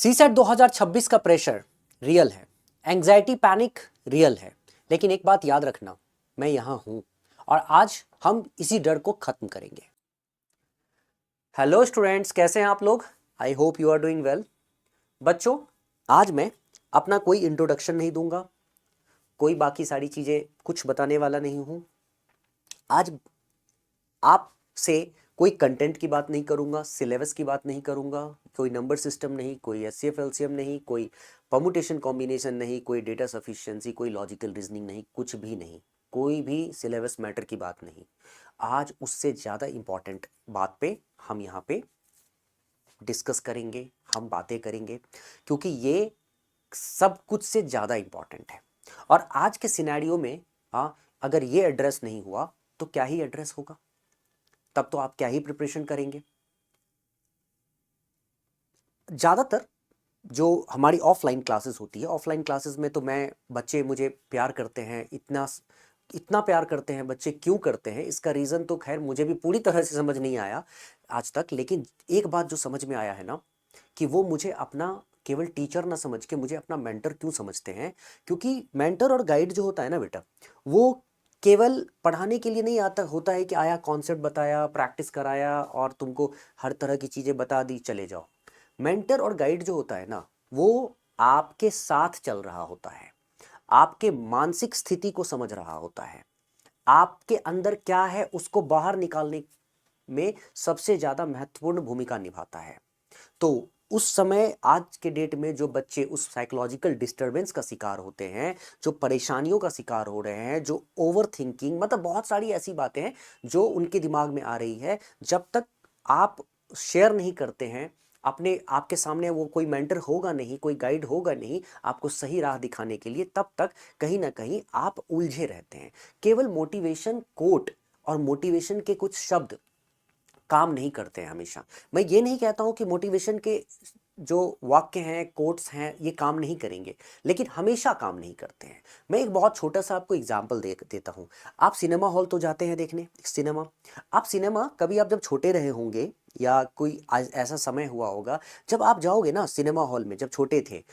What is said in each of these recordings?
CSAT 2026 का pressure real है, anxiety panic real है, लेकिन एक बात याद रखना, मैं यहां हूं और आज हम इसी डर को खत्म करेंगे। हेलो स्टूडेंट्स, कैसे हैं आप लोग? I hope you are doing well. बच्चों, आज मैं अपना कोई इंट्रोडक्शन नहीं दूंगा, कोई बाकी सारी चीजें कुछ बताने वाला नहीं हूं। आज आपसे कोई कंटेंट की बात नहीं करूंगा, सिलेबस की बात नहीं करूंगा, कोई नंबर सिस्टम नहीं, कोई एचसीएफ एलसीएम नहीं, कोई परमुटेशन कॉम्बिनेशन नहीं, कोई डेटा सफिशिएंसी, कोई लॉजिकल रीजनिंग नहीं, कुछ भी नहीं, कोई भी सिलेबस मैटर की बात नहीं। आज उससे ज़्यादा इंपॉर्टेंट बात पे हम यहाँ पे डिस्कस करेंगे, हम बातें करेंगे, क्योंकि ये सब कुछ से ज़्यादा इंपॉर्टेंट है। और आज के सिनेरियो में अगर ये एड्रेस नहीं हुआ तो क्या ही एड्रेस होगा, तब तो आप क्या ही प्रिपरेशन करेंगे। ज़्यादातर जो हमारी ऑफलाइन क्लासेस होती है, ऑफलाइन क्लासेस में तो बच्चे मुझे प्यार करते हैं, इतना इतना प्यार करते हैं। बच्चे क्यों करते हैं इसका रीज़न तो खैर मुझे भी पूरी तरह से समझ नहीं आया आज तक, लेकिन एक बात जो समझ में आया है ना, कि वो मुझे अपना केवल टीचर ना समझ के मुझे अपना मेंटर क्यों समझते हैं। क्योंकि मेंटर और गाइड जो होता है ना बेटा, वो केवल पढ़ाने के लिए नहीं आता होता है कि आया कॉन्सेप्ट बताया, प्रैक्टिस कराया और तुमको हर तरह की चीज़ें बता दी, चले जाओ। मेंटर और गाइड जो होता है ना, वो आपके साथ चल रहा होता है, आपके मानसिक स्थिति को समझ रहा होता है, आपके अंदर क्या है उसको बाहर निकालने में सबसे ज़्यादा महत्वपूर्ण भूमिका निभाता है। तो उस समय आज के डेट में जो बच्चे उस साइकोलॉजिकल डिस्टरबेंस का शिकार होते हैं, जो परेशानियों का शिकार हो रहे हैं, जो ओवर थिंकिंग, मतलब बहुत सारी ऐसी बातें हैं जो उनके दिमाग में आ रही है, जब तक आप शेयर नहीं करते हैं अपने, आपके सामने वो कोई मेंटर होगा नहीं, कोई गाइड होगा नहीं आपको सही राह दिखाने के लिए, तब तक कहीं ना कहीं आप उलझे रहते हैं। केवल मोटिवेशन कोट और मोटिवेशन के कुछ शब्द काम नहीं करते हैं हमेशा। मैं ये नहीं कहता हूं कि मोटिवेशन के जो वाक्य हैं, कोट्स हैं, ये काम नहीं करेंगे, लेकिन हमेशा काम नहीं करते हैं। मैं एक बहुत छोटा सा आपको एग्जांपल देता हूं। आप सिनेमा हॉल तो जाते हैं देखने सिनेमा। आप सिनेमा कभी आप जब छोटे रहे होंगे या कोई ऐसा समय हुआ होगा जब आप जाओगे ना सिनेमा हॉल में, जब छोटे थे,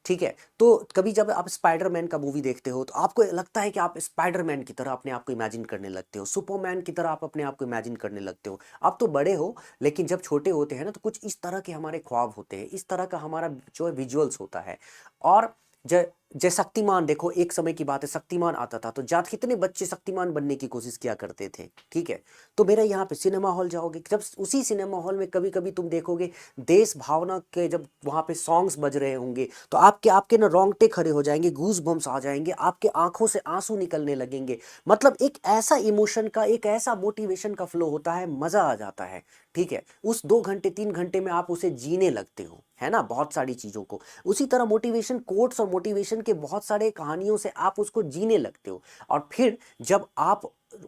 ठीक है, तो कभी जब आप स्पाइडरमैन का मूवी देखते हो तो आपको लगता है कि आप स्पाइडरमैन की तरह अपने आप को इमेजिन करने लगते हो, सुपरमैन की तरह आप अपने आप को इमेजिन करने लगते हो। आप तो बड़े हो, लेकिन जब छोटे होते हैं ना तो कुछ इस तरह के हमारे ख्वाब होते हैं, इस तरह का हमारा जो है विजुअल्स होता है। और जय शक्तिमान देखो, एक समय की बात है, शक्तिमान आता था तो कितने बच्चे शक्तिमान बनने की कोशिश किया करते थे, ठीक है। तो मेरा यहाँ पे सिनेमा हॉल जाओगे, जब उसी सिनेमा हॉल में कभी कभी तुम देखोगे देश भावना के जब वहाँ पे सॉन्ग्स बज रहे होंगे तो आपके आपके ना रोंगटे खड़े हो जाएंगे, गूज बम्स आ जाएंगे, आपके आंखों से आंसू निकलने लगेंगे। मतलब एक ऐसा इमोशन का, एक ऐसा मोटिवेशन का फ्लो होता है, मजा आ जाता है, ठीक है। उस 2 घंटे 3 घंटे में आप उसे जीने लगते हो, है ना, बहुत सारी चीजों को। उसी तरह मोटिवेशन कोट्स और मोटिवेशन के बहुत सारे कहानियों से आप उसको जीने लगते हो। और फिर जब आप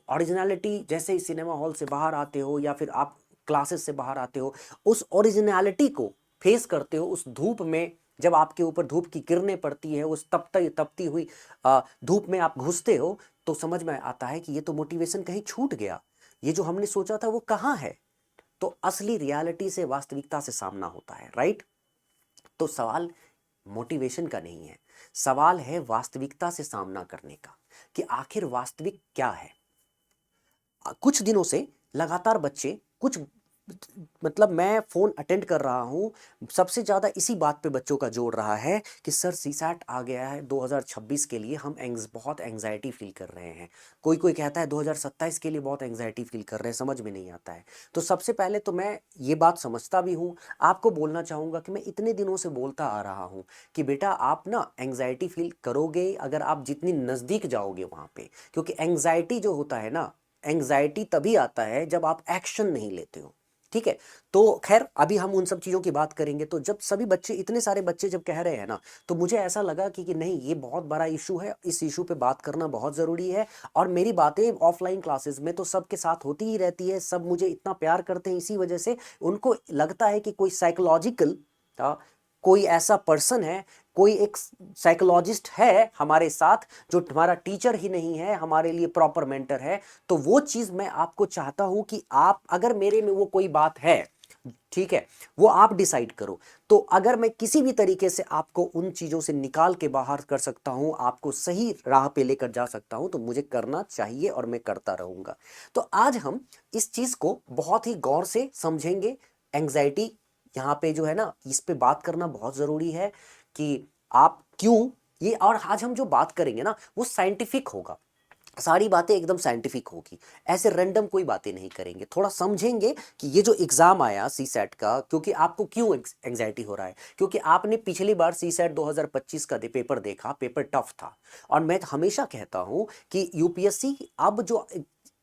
ओरिजिनलिटी, जैसे ही सिनेमा हॉल से बाहर आते हो या फिर आप क्लासेस से बाहर आते हो, उस ओरिजिनलिटी को फेस करते हो, उस धूप में जब आपके ऊपर धूप की किरणें पड़ती है, उस तपती हुई धूप में आप घुसते हो, तो समझ में आता है कि ये तो मोटिवेशन कहीं छूट गया, ये जो हमने सोचा था वो कहाँ है। तो असली रियलिटी से, वास्तविकता से सामना होता है, राइट। तो सवाल मोटिवेशन का नहीं है, सवाल है वास्तविकता से सामना करने का, कि आखिर वास्तविक क्या है। कुछ दिनों से लगातार बच्चे कुछ, मतलब मैं फोन अटेंड कर रहा हूं, सबसे ज्यादा इसी बात पे बच्चों का जोर रहा है कि सर सीसैट आ गया है 2026 के लिए, हम बहुत एंग्जाइटी फील कर रहे हैं। कोई कोई कहता है 2027 के लिए बहुत एंग्जाइटी फील कर रहे हैं, समझ में नहीं आता है। तो सबसे पहले तो मैं ये बात समझता भी हूं, आपको बोलना चाहूंगा कि मैं इतने दिनों से बोलता आ रहा हूं कि बेटा आप ना एंग्जाइटी फील करोगे अगर आप जितनी नजदीक जाओगे वहां पे। क्योंकि एंग्जाइटी जो होता है ना, एंग्जाइटी तभी आता है जब आप एक्शन नहीं लेते हो, ठीक है। तो खैर अभी हम उन सब चीज़ों की बात करेंगे। तो जब सभी बच्चे, इतने सारे बच्चे जब कह रहे हैं ना, तो मुझे ऐसा लगा कि नहीं, ये बहुत बड़ा इशू है, इस इशू पे बात करना बहुत ज़रूरी है। और मेरी बातें ऑफलाइन क्लासेस में तो सबके साथ होती ही रहती है, सब मुझे इतना प्यार करते हैं, इसी वजह से उनको लगता है कि कोई साइकोलॉजिकल, कोई ऐसा पर्सन है, कोई एक साइकोलॉजिस्ट है हमारे साथ, जो हमारा टीचर ही नहीं है, हमारे लिए प्रॉपर मेंटर है। तो वो चीज़ मैं आपको चाहता हूं कि आप, अगर मेरे में वो कोई बात है, ठीक है, वो आप डिसाइड करो। तो अगर मैं किसी भी तरीके से आपको उन चीज़ों से निकाल के बाहर कर सकता हूँ, आपको सही राह पे लेकर जा सकता हूँ, तो मुझे करना चाहिए और मैं करता रहूँगा। तो आज हम इस चीज़ को बहुत ही गौर से समझेंगे। एंग्जाइटी यहाँ पे जो है ना, इस पे बात करना बहुत ज़रूरी है कि आप क्यों ये, और आज हम जो बात करेंगे ना वो साइंटिफिक होगा, सारी बातें एकदम साइंटिफिक होगी, ऐसे रैंडम कोई बातें नहीं करेंगे। थोड़ा समझेंगे कि ये जो एग्जाम आया सी सेट का, क्योंकि आपको क्यों एंग्जाइटी हो रहा है, क्योंकि आपने पिछली बार सी सेट 2025 का पेपर देखा, पेपर टफ था। और मैं हमेशा कहता हूं कि यूपीएससी अब जो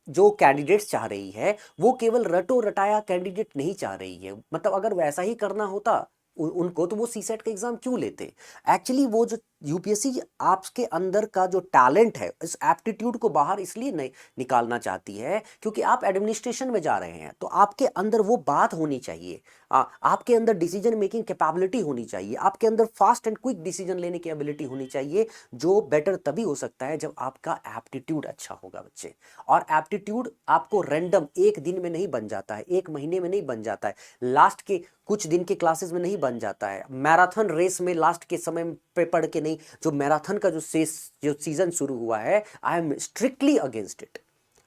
जो कैंडिडेट्स चाह रही है वो केवल रटो रटाया कैंडिडेट नहीं चाह रही है। मतलब अगर वैसा ही करना होता उनको, तो वो सी सेट का एग्जाम क्यों लेते। एक्चुअली वो जो यूपीएससी आपके अंदर का जो टैलेंट है, इस एप्टीट्यूड को बाहर इसलिए नहीं निकालना चाहती है क्योंकि आप एडमिनिस्ट्रेशन में जा रहे हैं, तो आपके अंदर वो बात होनी चाहिए। आपके अंदर डिसीजन मेकिंग कैपेबिलिटी होनी चाहिए, आपके अंदर फास्ट एंड क्विक डिसीजन लेने की एबिलिटी होनी चाहिए, जो बेटर तभी हो सकता है जब आपका एप्टीट्यूड अच्छा होगा बच्चे। और एप्टीट्यूड आपको रैंडम एक दिन में नहीं बन जाता है, एक महीने में नहीं बन जाता है, लास्ट के कुछ दिन के क्लासेस में नहीं बन जाता है, मैराथन रेस में लास्ट के समय पे पढ़ के नहीं। जो मैराथन का जो सीजन शुरू हुआ है, I M strictly against it.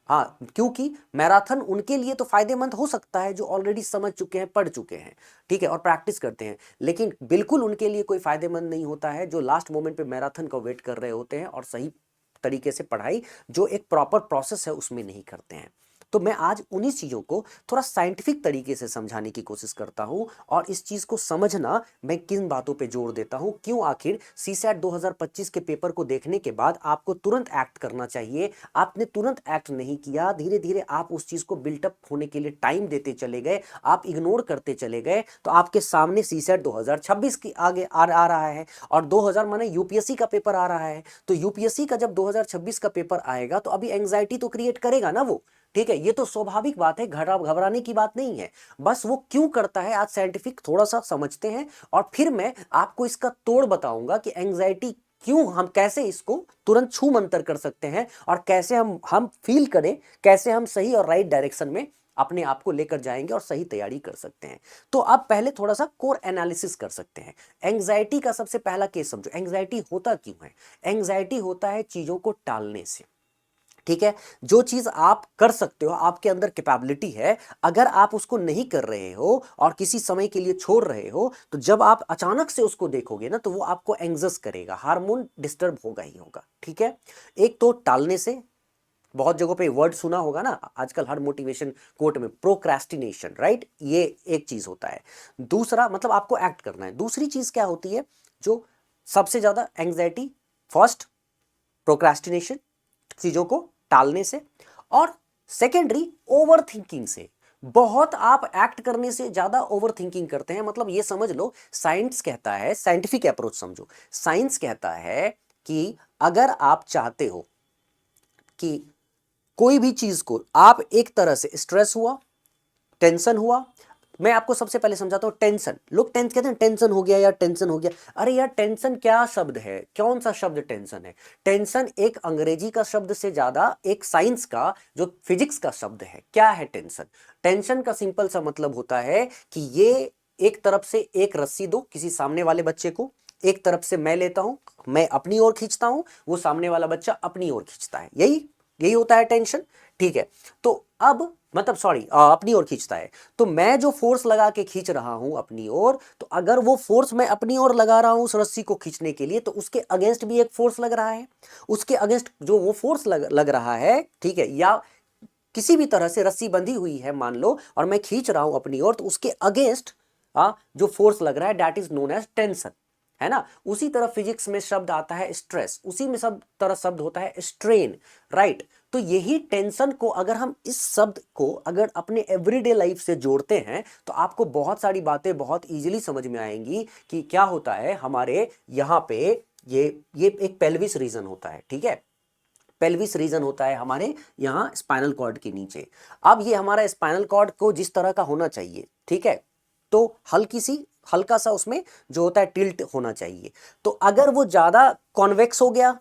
हाँ, क्योंकि मैराथन उनके लिए तो फायदेमंद हो सकता है जो ऑलरेडी समझ चुके हैं, पढ़ चुके हैं, ठीक है, और प्रैक्टिस करते हैं, लेकिन बिल्कुल उनके लिए कोई फायदेमंद नहीं होता है जो लास्ट मोमेंट पे मैराथन को वेट कर रहे होते हैं और सही तरीके से पढ़ाई जो एक प्रॉपर प्रोसेस है उसमें नहीं करते हैं। तो मैं आज उन्हीं चीज़ों को थोड़ा साइंटिफिक तरीके से समझाने की कोशिश करता हूं, और इस चीज़ को समझना मैं किन बातों पे जोर देता हूं, क्यों आखिर सीसैट 2025 के पेपर को देखने के बाद आपको तुरंत एक्ट करना चाहिए। आपने तुरंत एक्ट नहीं किया, धीरे धीरे आप उस चीज़ को बिल्टअप होने के लिए टाइम देते चले गए, आप इग्नोर करते चले गए, तो आपके सामने सीसैट 2026 की आगे आ रहा है, और 2000 माने यूपीएससी का पेपर आ रहा है। तो यूपीएससी का जब 2026 का पेपर आएगा तो अभी एंग्जाइटी तो क्रिएट करेगा ना वो, ठीक है, ये तो स्वाभाविक बात है, घबराने की बात नहीं है। बस वो क्यों करता है आज साइंटिफिक थोड़ा सा समझते हैं, और फिर मैं आपको इसका तोड़ बताऊंगा कि एंग्जाइटी क्यों, हम कैसे इसको तुरंत छू मंतर कर सकते हैं, और कैसे हम फील करें, कैसे हम सही और राइट डायरेक्शन में अपने आप को लेकर जाएंगे और सही तैयारी कर सकते हैं। तो अब पहले थोड़ा सा कोर एनालिसिस कर सकते हैं। एंग्जाइटी का सबसे पहला केस समझो, एंग्जाइटी होता क्यों है। एंग्जाइटी होता है चीजों को टालने से, ठीक है। जो चीज आप कर सकते हो, आपके अंदर कैपेबिलिटी है, अगर आप उसको नहीं कर रहे हो और किसी समय के लिए छोड़ रहे हो, तो जब आप अचानक से उसको देखोगे ना, तो वो आपको एंग्जस करेगा, हार्मोन डिस्टर्ब होगा ही होगा, ठीक है। एक तो टालने से, बहुत जगहों पे वर्ड सुना होगा ना आजकल हर मोटिवेशन कोट में, प्रोक्रेस्टिनेशन, राइट, ये एक चीज होता है। दूसरा मतलब आपको एक्ट करना है। दूसरी चीज क्या होती है जो सबसे ज्यादा एंग्जाइटी, फर्स्ट प्रोक्रेस्टिनेशन, चीजों को टालने से, और सेकेंडरी ओवर थिंकिंग से। बहुत आप एक्ट करने से ज्यादा ओवर थिंकिंग करते हैं। मतलब ये समझ लो, साइंस कहता है, साइंटिफिक अप्रोच समझो, साइंस कहता है कि अगर आप चाहते हो कि कोई भी चीज को आप एक तरह से, स्ट्रेस हुआ, टेंशन हुआ, मैं आपको सबसे पहले समझाता हूं। टेंशन, लोग टेंस कहते हैं, टेंशन हो गया यार, टेंशन हो गया। अरे यार, टेंशन क्या शब्द है, कौन सा शब्द टेंशन है। टेंशन एक अंग्रेजी का शब्द से ज्यादा एक साइंस का, जो फिजिक्स का शब्द है। क्या है टेंशन। टेंशन का सिंपल सा मतलब होता है कि ये एक तरफ से एक रस्सी दो किसी सामने वाले बच्चे को, एक तरफ से मैं लेता हूं, मैं अपनी ओर खींचता हूं, वो सामने वाला बच्चा अपनी ओर खींचता है, यही यही होता है टेंशन, ठीक है। तो अब मतलब सॉरी, अपनी ओर खींचता है, तो मैं जो फोर्स लगा के खींच रहा हूं अपनी ओर, तो अगर वो फोर्स मैं अपनी ओर लगा रहा हूं उस रस्सी को खींचने के लिए, तो उसके अगेंस्ट भी एक फोर्स लग रहा है। उसके अगेंस्ट जो वो फोर्स लग रहा है, ठीक है, या किसी भी तरह से रस्सी बंधी हुई है मान लो, और मैं खींच रहा हूं अपनी ओर, तो उसके अगेंस्ट जो फोर्स लग रहा है, that is known as tension, है ना। उसी तरह फिजिक्स में शब्द आता है स्ट्रेस, उसी में सब तरह शब्द होता है स्ट्रेन, राइट। तो यही टेंशन को अगर हम इस शब्द को अगर अपने एवरीडे लाइफ से जोड़ते हैं, तो आपको बहुत सारी बातें बहुत इजीली समझ में आएंगी कि क्या होता है हमारे यहाँ पे। ये एक पेल्विस रीजन होता है, ठीक है, पेल्विस रीजन होता है हमारे यहाँ स्पाइनल कॉर्ड के नीचे। अब ये हमारा स्पाइनल कॉर्ड को जिस तरह का होना चाहिए, ठीक है, तो हल्का सा उसमें जो होता है टिल्ट होना चाहिए। तो अगर वो ज्यादा कॉन्वेक्स हो गया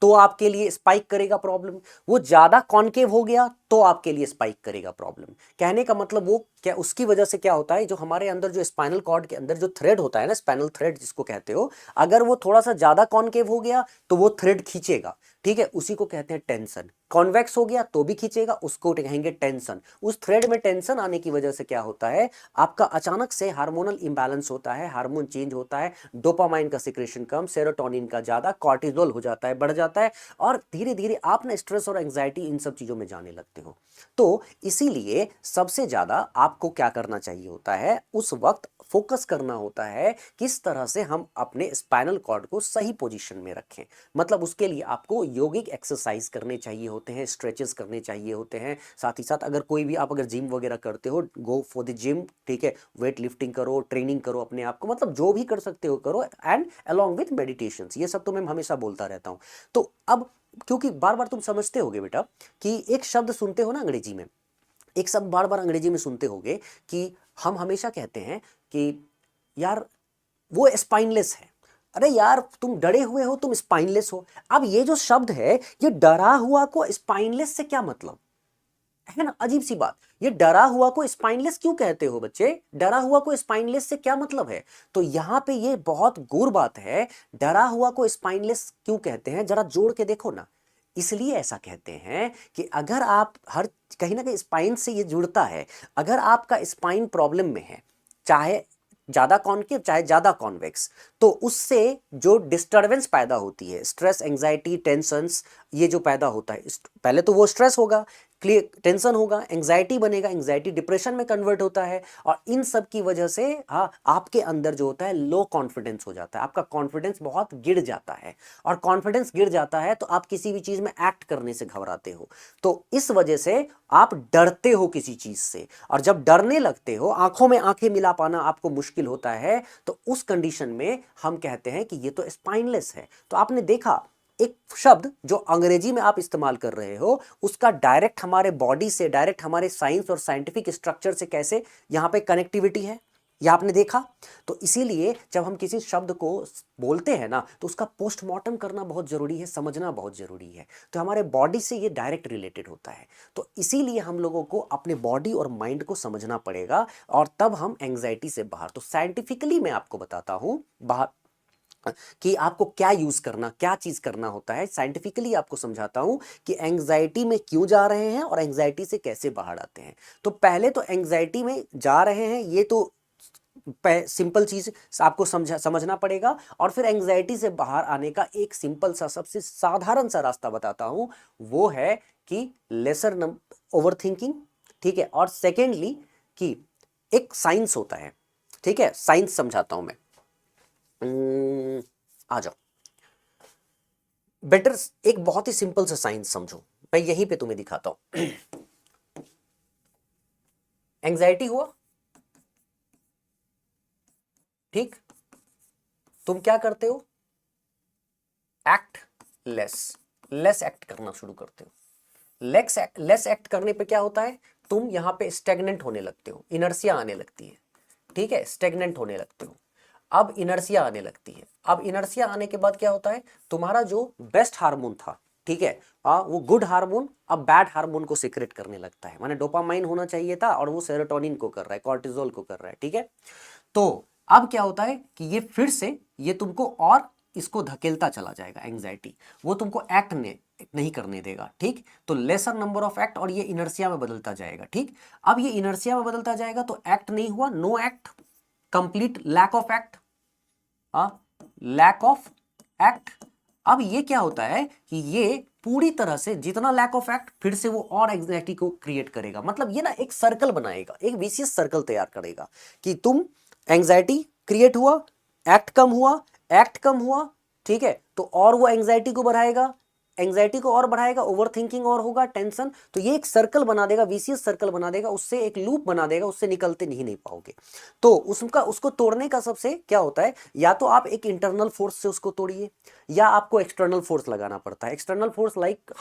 तो आपके लिए स्पाइक करेगा प्रॉब्लम, वो ज्यादा कॉनकेव हो गया तो आपके लिए स्पाइक करेगा प्रॉब्लम। कहने का मतलब वो क्या, उसकी वजह से क्या होता है, जो हमारे अंदर जो स्पाइनल कॉर्ड के अंदर जो थ्रेड होता है ना, स्पाइनल थ्रेड जिसको कहते हो, अगर वो थोड़ा सा ज्यादा कॉनकेव हो गया तो वो थ्रेड खींचेगा, ठीक है, उसी को कहते हैं टेंशन। कॉन्वेक्स हो गया तो भी खींचेगा, उसको कहेंगे टेंशन। उस थ्रेड में टेंशन आने की वजह से क्या होता है, आपका अचानक से हार्मोनल इंबैलेंस होता है, हार्मोन चेंज होता है, डोपामाइन का सिक्रेशन कम, सेरोटोनिन का ज्यादा, कॉर्टिजोल हो जाता है, बढ़ जाता है, और धीरे धीरे आप ना स्ट्रेस और एंग्जाइटी इन सब चीजों में जाने लगते हो। तो इसीलिए सबसे ज्यादा आपको क्या करना चाहिए होता है, उस वक्त फोकस करना होता है किस तरह से हम अपने स्पाइनल कॉर्ड को सही पोजीशन में रखें। मतलब उसके लिए आपको योगिक एक्सरसाइज करने चाहिए होते हैं, स्ट्रेचेस करने चाहिए होते हैं, साथ ही साथ अगर कोई भी आप अगर जिम वगैरह करते हो, गो फॉर द जिम, ठीक है, वेट लिफ्टिंग करो, ट्रेनिंग करो अपने आप को, मतलब जो भी कर सकते हो करो, एंड अलॉन्ग विथ मेडिटेशन। ये सब तो मैं हमेशा बोलता रहता हूं। तो अब क्योंकि बार बार तुम समझते होगे बेटा कि एक शब्द सुनते हो ना अंग्रेजी में, एक शब्द बार बार अंग्रेजी में सुनते होगे कि हम हमेशा कहते हैं कि यार वो स्पाइनलेस है। अरे यार तुम डरे हुए हो, तुम स्पाइनलेस हो। अब ये जो शब्द है, ये डरा हुआ को स्पाइनलेस से क्या मतलब है ना, अजीब सी बात। ये डरा हुआ को स्पाइनलेस क्यों कहते हो बच्चे, डरा हुआ को स्पाइनलेस से क्या मतलब है? तो यहां पे ये बहुत गौर बात है, डरा हुआ को स्पाइनलेस क्यों कहते हैं, जरा जोड़ के देखो ना। इसलिए ऐसा कहते हैं कि अगर आप हर कहीं ना कहीं स्पाइन से ये जुड़ता है, अगर आपका स्पाइन प्रॉब्लम में है, चाहे ज्यादा कॉनकेव चाहे ज्यादा कॉन्वेक्स, तो उससे जो डिस्टरबेंस पैदा होती है, स्ट्रेस, एंजाइटी, टेंशंस, ये जो पैदा होता है, पहले तो वो स्ट्रेस होगा, क्लियर, टेंशन होगा, एंजाइटी बनेगा, एंजाइटी डिप्रेशन में कन्वर्ट होता है, और इन सब की वजह से हाँ आपके अंदर जो होता है लो कॉन्फिडेंस हो जाता है, आपका कॉन्फिडेंस बहुत गिर जाता है, और कॉन्फिडेंस गिर जाता है तो आप किसी भी चीज में एक्ट करने से घबराते हो, तो इस वजह से आप डरते हो किसी चीज से, और जब डरने लगते हो, आंखों में आंखें मिला पाना आपको मुश्किल होता है, तो उस कंडीशन में हम कहते हैं कि ये तो स्पाइनलेस है। तो आपने देखा एक शब्द जो अंग्रेजी में आप इस्तेमाल कर रहे हो, उसका डायरेक्ट हमारे बॉडी से, डायरेक्ट हमारे साइंस और साइंटिफिक स्ट्रक्चर से कैसे यहां पे कनेक्टिविटी है, यह आपने देखा। तो इसीलिए जब हम किसी शब्द को बोलते हैं ना, तो उसका पोस्टमार्टम करना बहुत जरूरी है, समझना बहुत जरूरी है। तो हमारे बॉडी से ये डायरेक्ट रिलेटेड होता है, तो इसीलिए हम लोगों को अपने बॉडी और माइंड को समझना पड़ेगा, और तब हम एंग्जाइटी से बाहर। तो साइंटिफिकली मैं आपको बताता हूं बाहर कि आपको क्या यूज करना, क्या चीज करना होता है, साइंटिफिकली आपको समझाता हूं कि एंग्जाइटी में क्यों जा रहे हैं और एंग्जाइटी से कैसे बाहर आते हैं। तो पहले तो एंग्जाइटी में जा रहे हैं, ये तो सिंपल चीज आपको समझना पड़ेगा, और फिर एंग्जाइटी से बाहर आने का एक सिंपल सा, सबसे साधारण सा रास्ता बताता हूं, वो है कि लेसर ओवर थिंकिंग, ठीक है, और सेकेंडली कि एक साइंस होता है, ठीक है, साइंस समझाता हूं मैं। आ जाओ बेटर, एक बहुत ही सिंपल सा साइंस समझो, मैं यहीं पे तुम्हें दिखाता हूं। एंग्जाइटी हुआ, ठीक, तुम क्या करते हो, एक्ट लेस, लेस एक्ट करना शुरू करते हो। लेस एक्ट करने पे क्या होता है, तुम यहां पे स्टेगनेंट होने लगते हो, इनर्सिया आने लगती है, ठीक है, स्टेगनेंट होने लगते हो। अब इनर्सिया आने लगती है, अब इनर्सिया आने के बाद क्या होता है, तुम्हारा जो बेस्ट हार्मोन था, ठीक है, वो गुड हार्मोन अब बैड हार्मोन को सीक्रेट करने लगता है, माने डोपामाइन होना चाहिए था और वो सेरोटोनिन को कर रहा है, कॉर्टिजोल को कर रहा है, ठीक है। तो अब क्या होता है कि ये फिर से ये तुमको और इसको धकेलता चला जाएगा, एंग्जाइटी, वो तुमको एक्ट नहीं करने देगा, ठीक। तो लेसर नंबर ऑफ एक्ट, और ये इनर्सिया में बदलता जाएगा, ठीक। अब ये इनर्सिया में बदलता जाएगा तो एक्ट नहीं हुआ, no act, complete lack of act, lack of act. अब ये क्या होता है कि ये पूरी तरह से जितना लैक ऑफ एक्ट, फिर से वो और एंग्जाइटी को क्रिएट करेगा, मतलब ये ना एक सर्कल बनाएगा, एक विशियस सर्कल तैयार करेगा कि तुम एंग्जाइटी क्रिएट हुआ, एक्ट कम हुआ, एक्ट कम हुआ, ठीक है, तो और वो एंग्जाइटी को बढ़ाएगा, एंग्जाइटी को और बढ़ाएगा, ओवर थिंकिंग और होगा, टेंशन, तो ये एक सर्कल बना देगा, विशियस सर्कल बना देगा, उससे एक लूप बना देगा, उससे निकलते नहीं पाओगे। तो उसको तोड़ने का सबसे क्या होता है, या तो आप एक इंटरनल फोर्स से उसको तोड़िए, या आपको एक्सटर्नल फोर्स लगाना पड़ता है। एक्सटर्नल फोर्स लाइक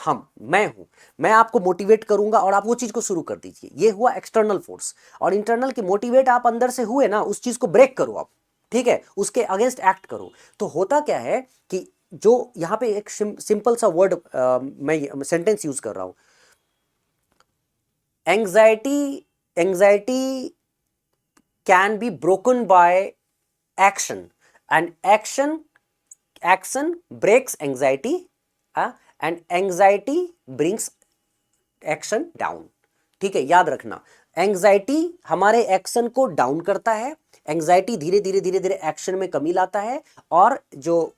मैं हूं, मैं आपको मोटिवेट करूंगा और आप वो चीज को शुरू कर दीजिए, ये हुआ एक्सटर्नल फोर्स। और इंटरनल की मोटिवेट आप अंदर से हुए ना, उस चीज को ब्रेक करो आप, ठीक है, उसके अगेंस्ट एक्ट करो। तो होता क्या है कि जो यहां पे एक सिंपल सा वर्ड मैं सेंटेंस यूज कर रहा हूं, anxiety can be broken by action, and action breaks anxiety, and anxiety brings action down. ठीक है, याद रखना, एंजाइटी हमारे एक्शन को डाउन करता है, एंजाइटी धीरे धीरे धीरे धीरे एक्शन में कमी लाता है, और जो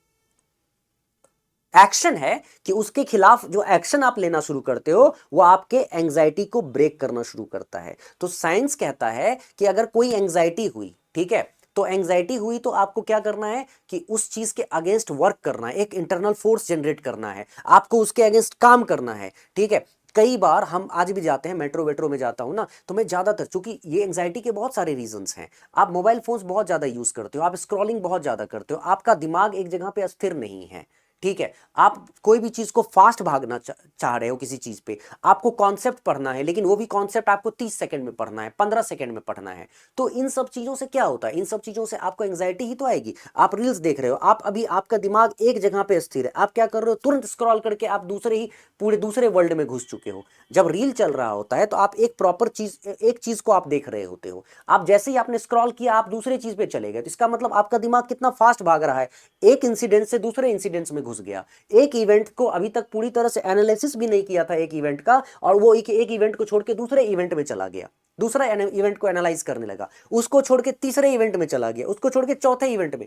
एक्शन है कि उसके खिलाफ जो एक्शन आप लेना शुरू करते हो वो आपके एंजाइटी को ब्रेक करना शुरू करता है। तो साइंस कहता है कि अगर कोई एंजाइटी हुई, ठीक है, तो एंजाइटी हुई तो आपको क्या करना है कि उस चीज के अगेंस्ट वर्क करना है, एक इंटरनल फोर्स जनरेट करना है, आपको उसके अगेंस्ट काम करना है। ठीक है, कई बार हम आज भी जाते हैं, मेट्रो वेट्रो में जाता हूं ना, तो मैं ज्यादातर, चूंकि ये एंजाइटी के बहुत सारे रीजंस हैं, आप मोबाइल फोन्स बहुत ज्यादा यूज करते हो, आप स्क्रॉलिंग बहुत ज्यादा करते हो, आपका दिमाग एक जगह पे अस्थिर नहीं है। ठीक है, आप कोई भी चीज को फास्ट भागना चाह रहे हो, किसी चीज पे आपको कॉन्सेप्ट पढ़ना है, लेकिन वो भी कॉन्सेप्ट आपको 30 सेकंड में पढ़ना है, 15 सेकंड में पढ़ना है। तो इन सब चीजों से क्या होता है, इन सब चीजों से आपको एंजाइटी ही तो आएगी। आप रील्स देख रहे हो, आप अभी आपका दिमाग एक जगह पे स्थिर है, आप क्या कर रहे हो, तुरंत स्क्रॉल करके आप पूरे दूसरे वर्ल्ड में घुस चुके हो। जब रील चल रहा होता है तो आप एक प्रॉपर चीज, एक चीज को आप देख रहे होते हो, आप जैसे ही आपने स्क्रॉल किया आप दूसरे चीज पे चले गए, तो इसका मतलब आपका दिमाग कितना फास्ट भाग रहा है, एक इंसिडेंट से दूसरे इंसिडेंट्स में घुस गया, एक इवेंट को अभी तक पूरी तरह से एनालिसिस भी नहीं किया था एक इवेंट का, और वो एक इवेंट को छोड़ के दूसरे इवेंट में चला गया, दूसरा इवेंट को एनालाइज करने लगा, उसको छोड़ के तीसरे इवेंट में चला गया, उसको छोड़ के चौथे इवेंट में।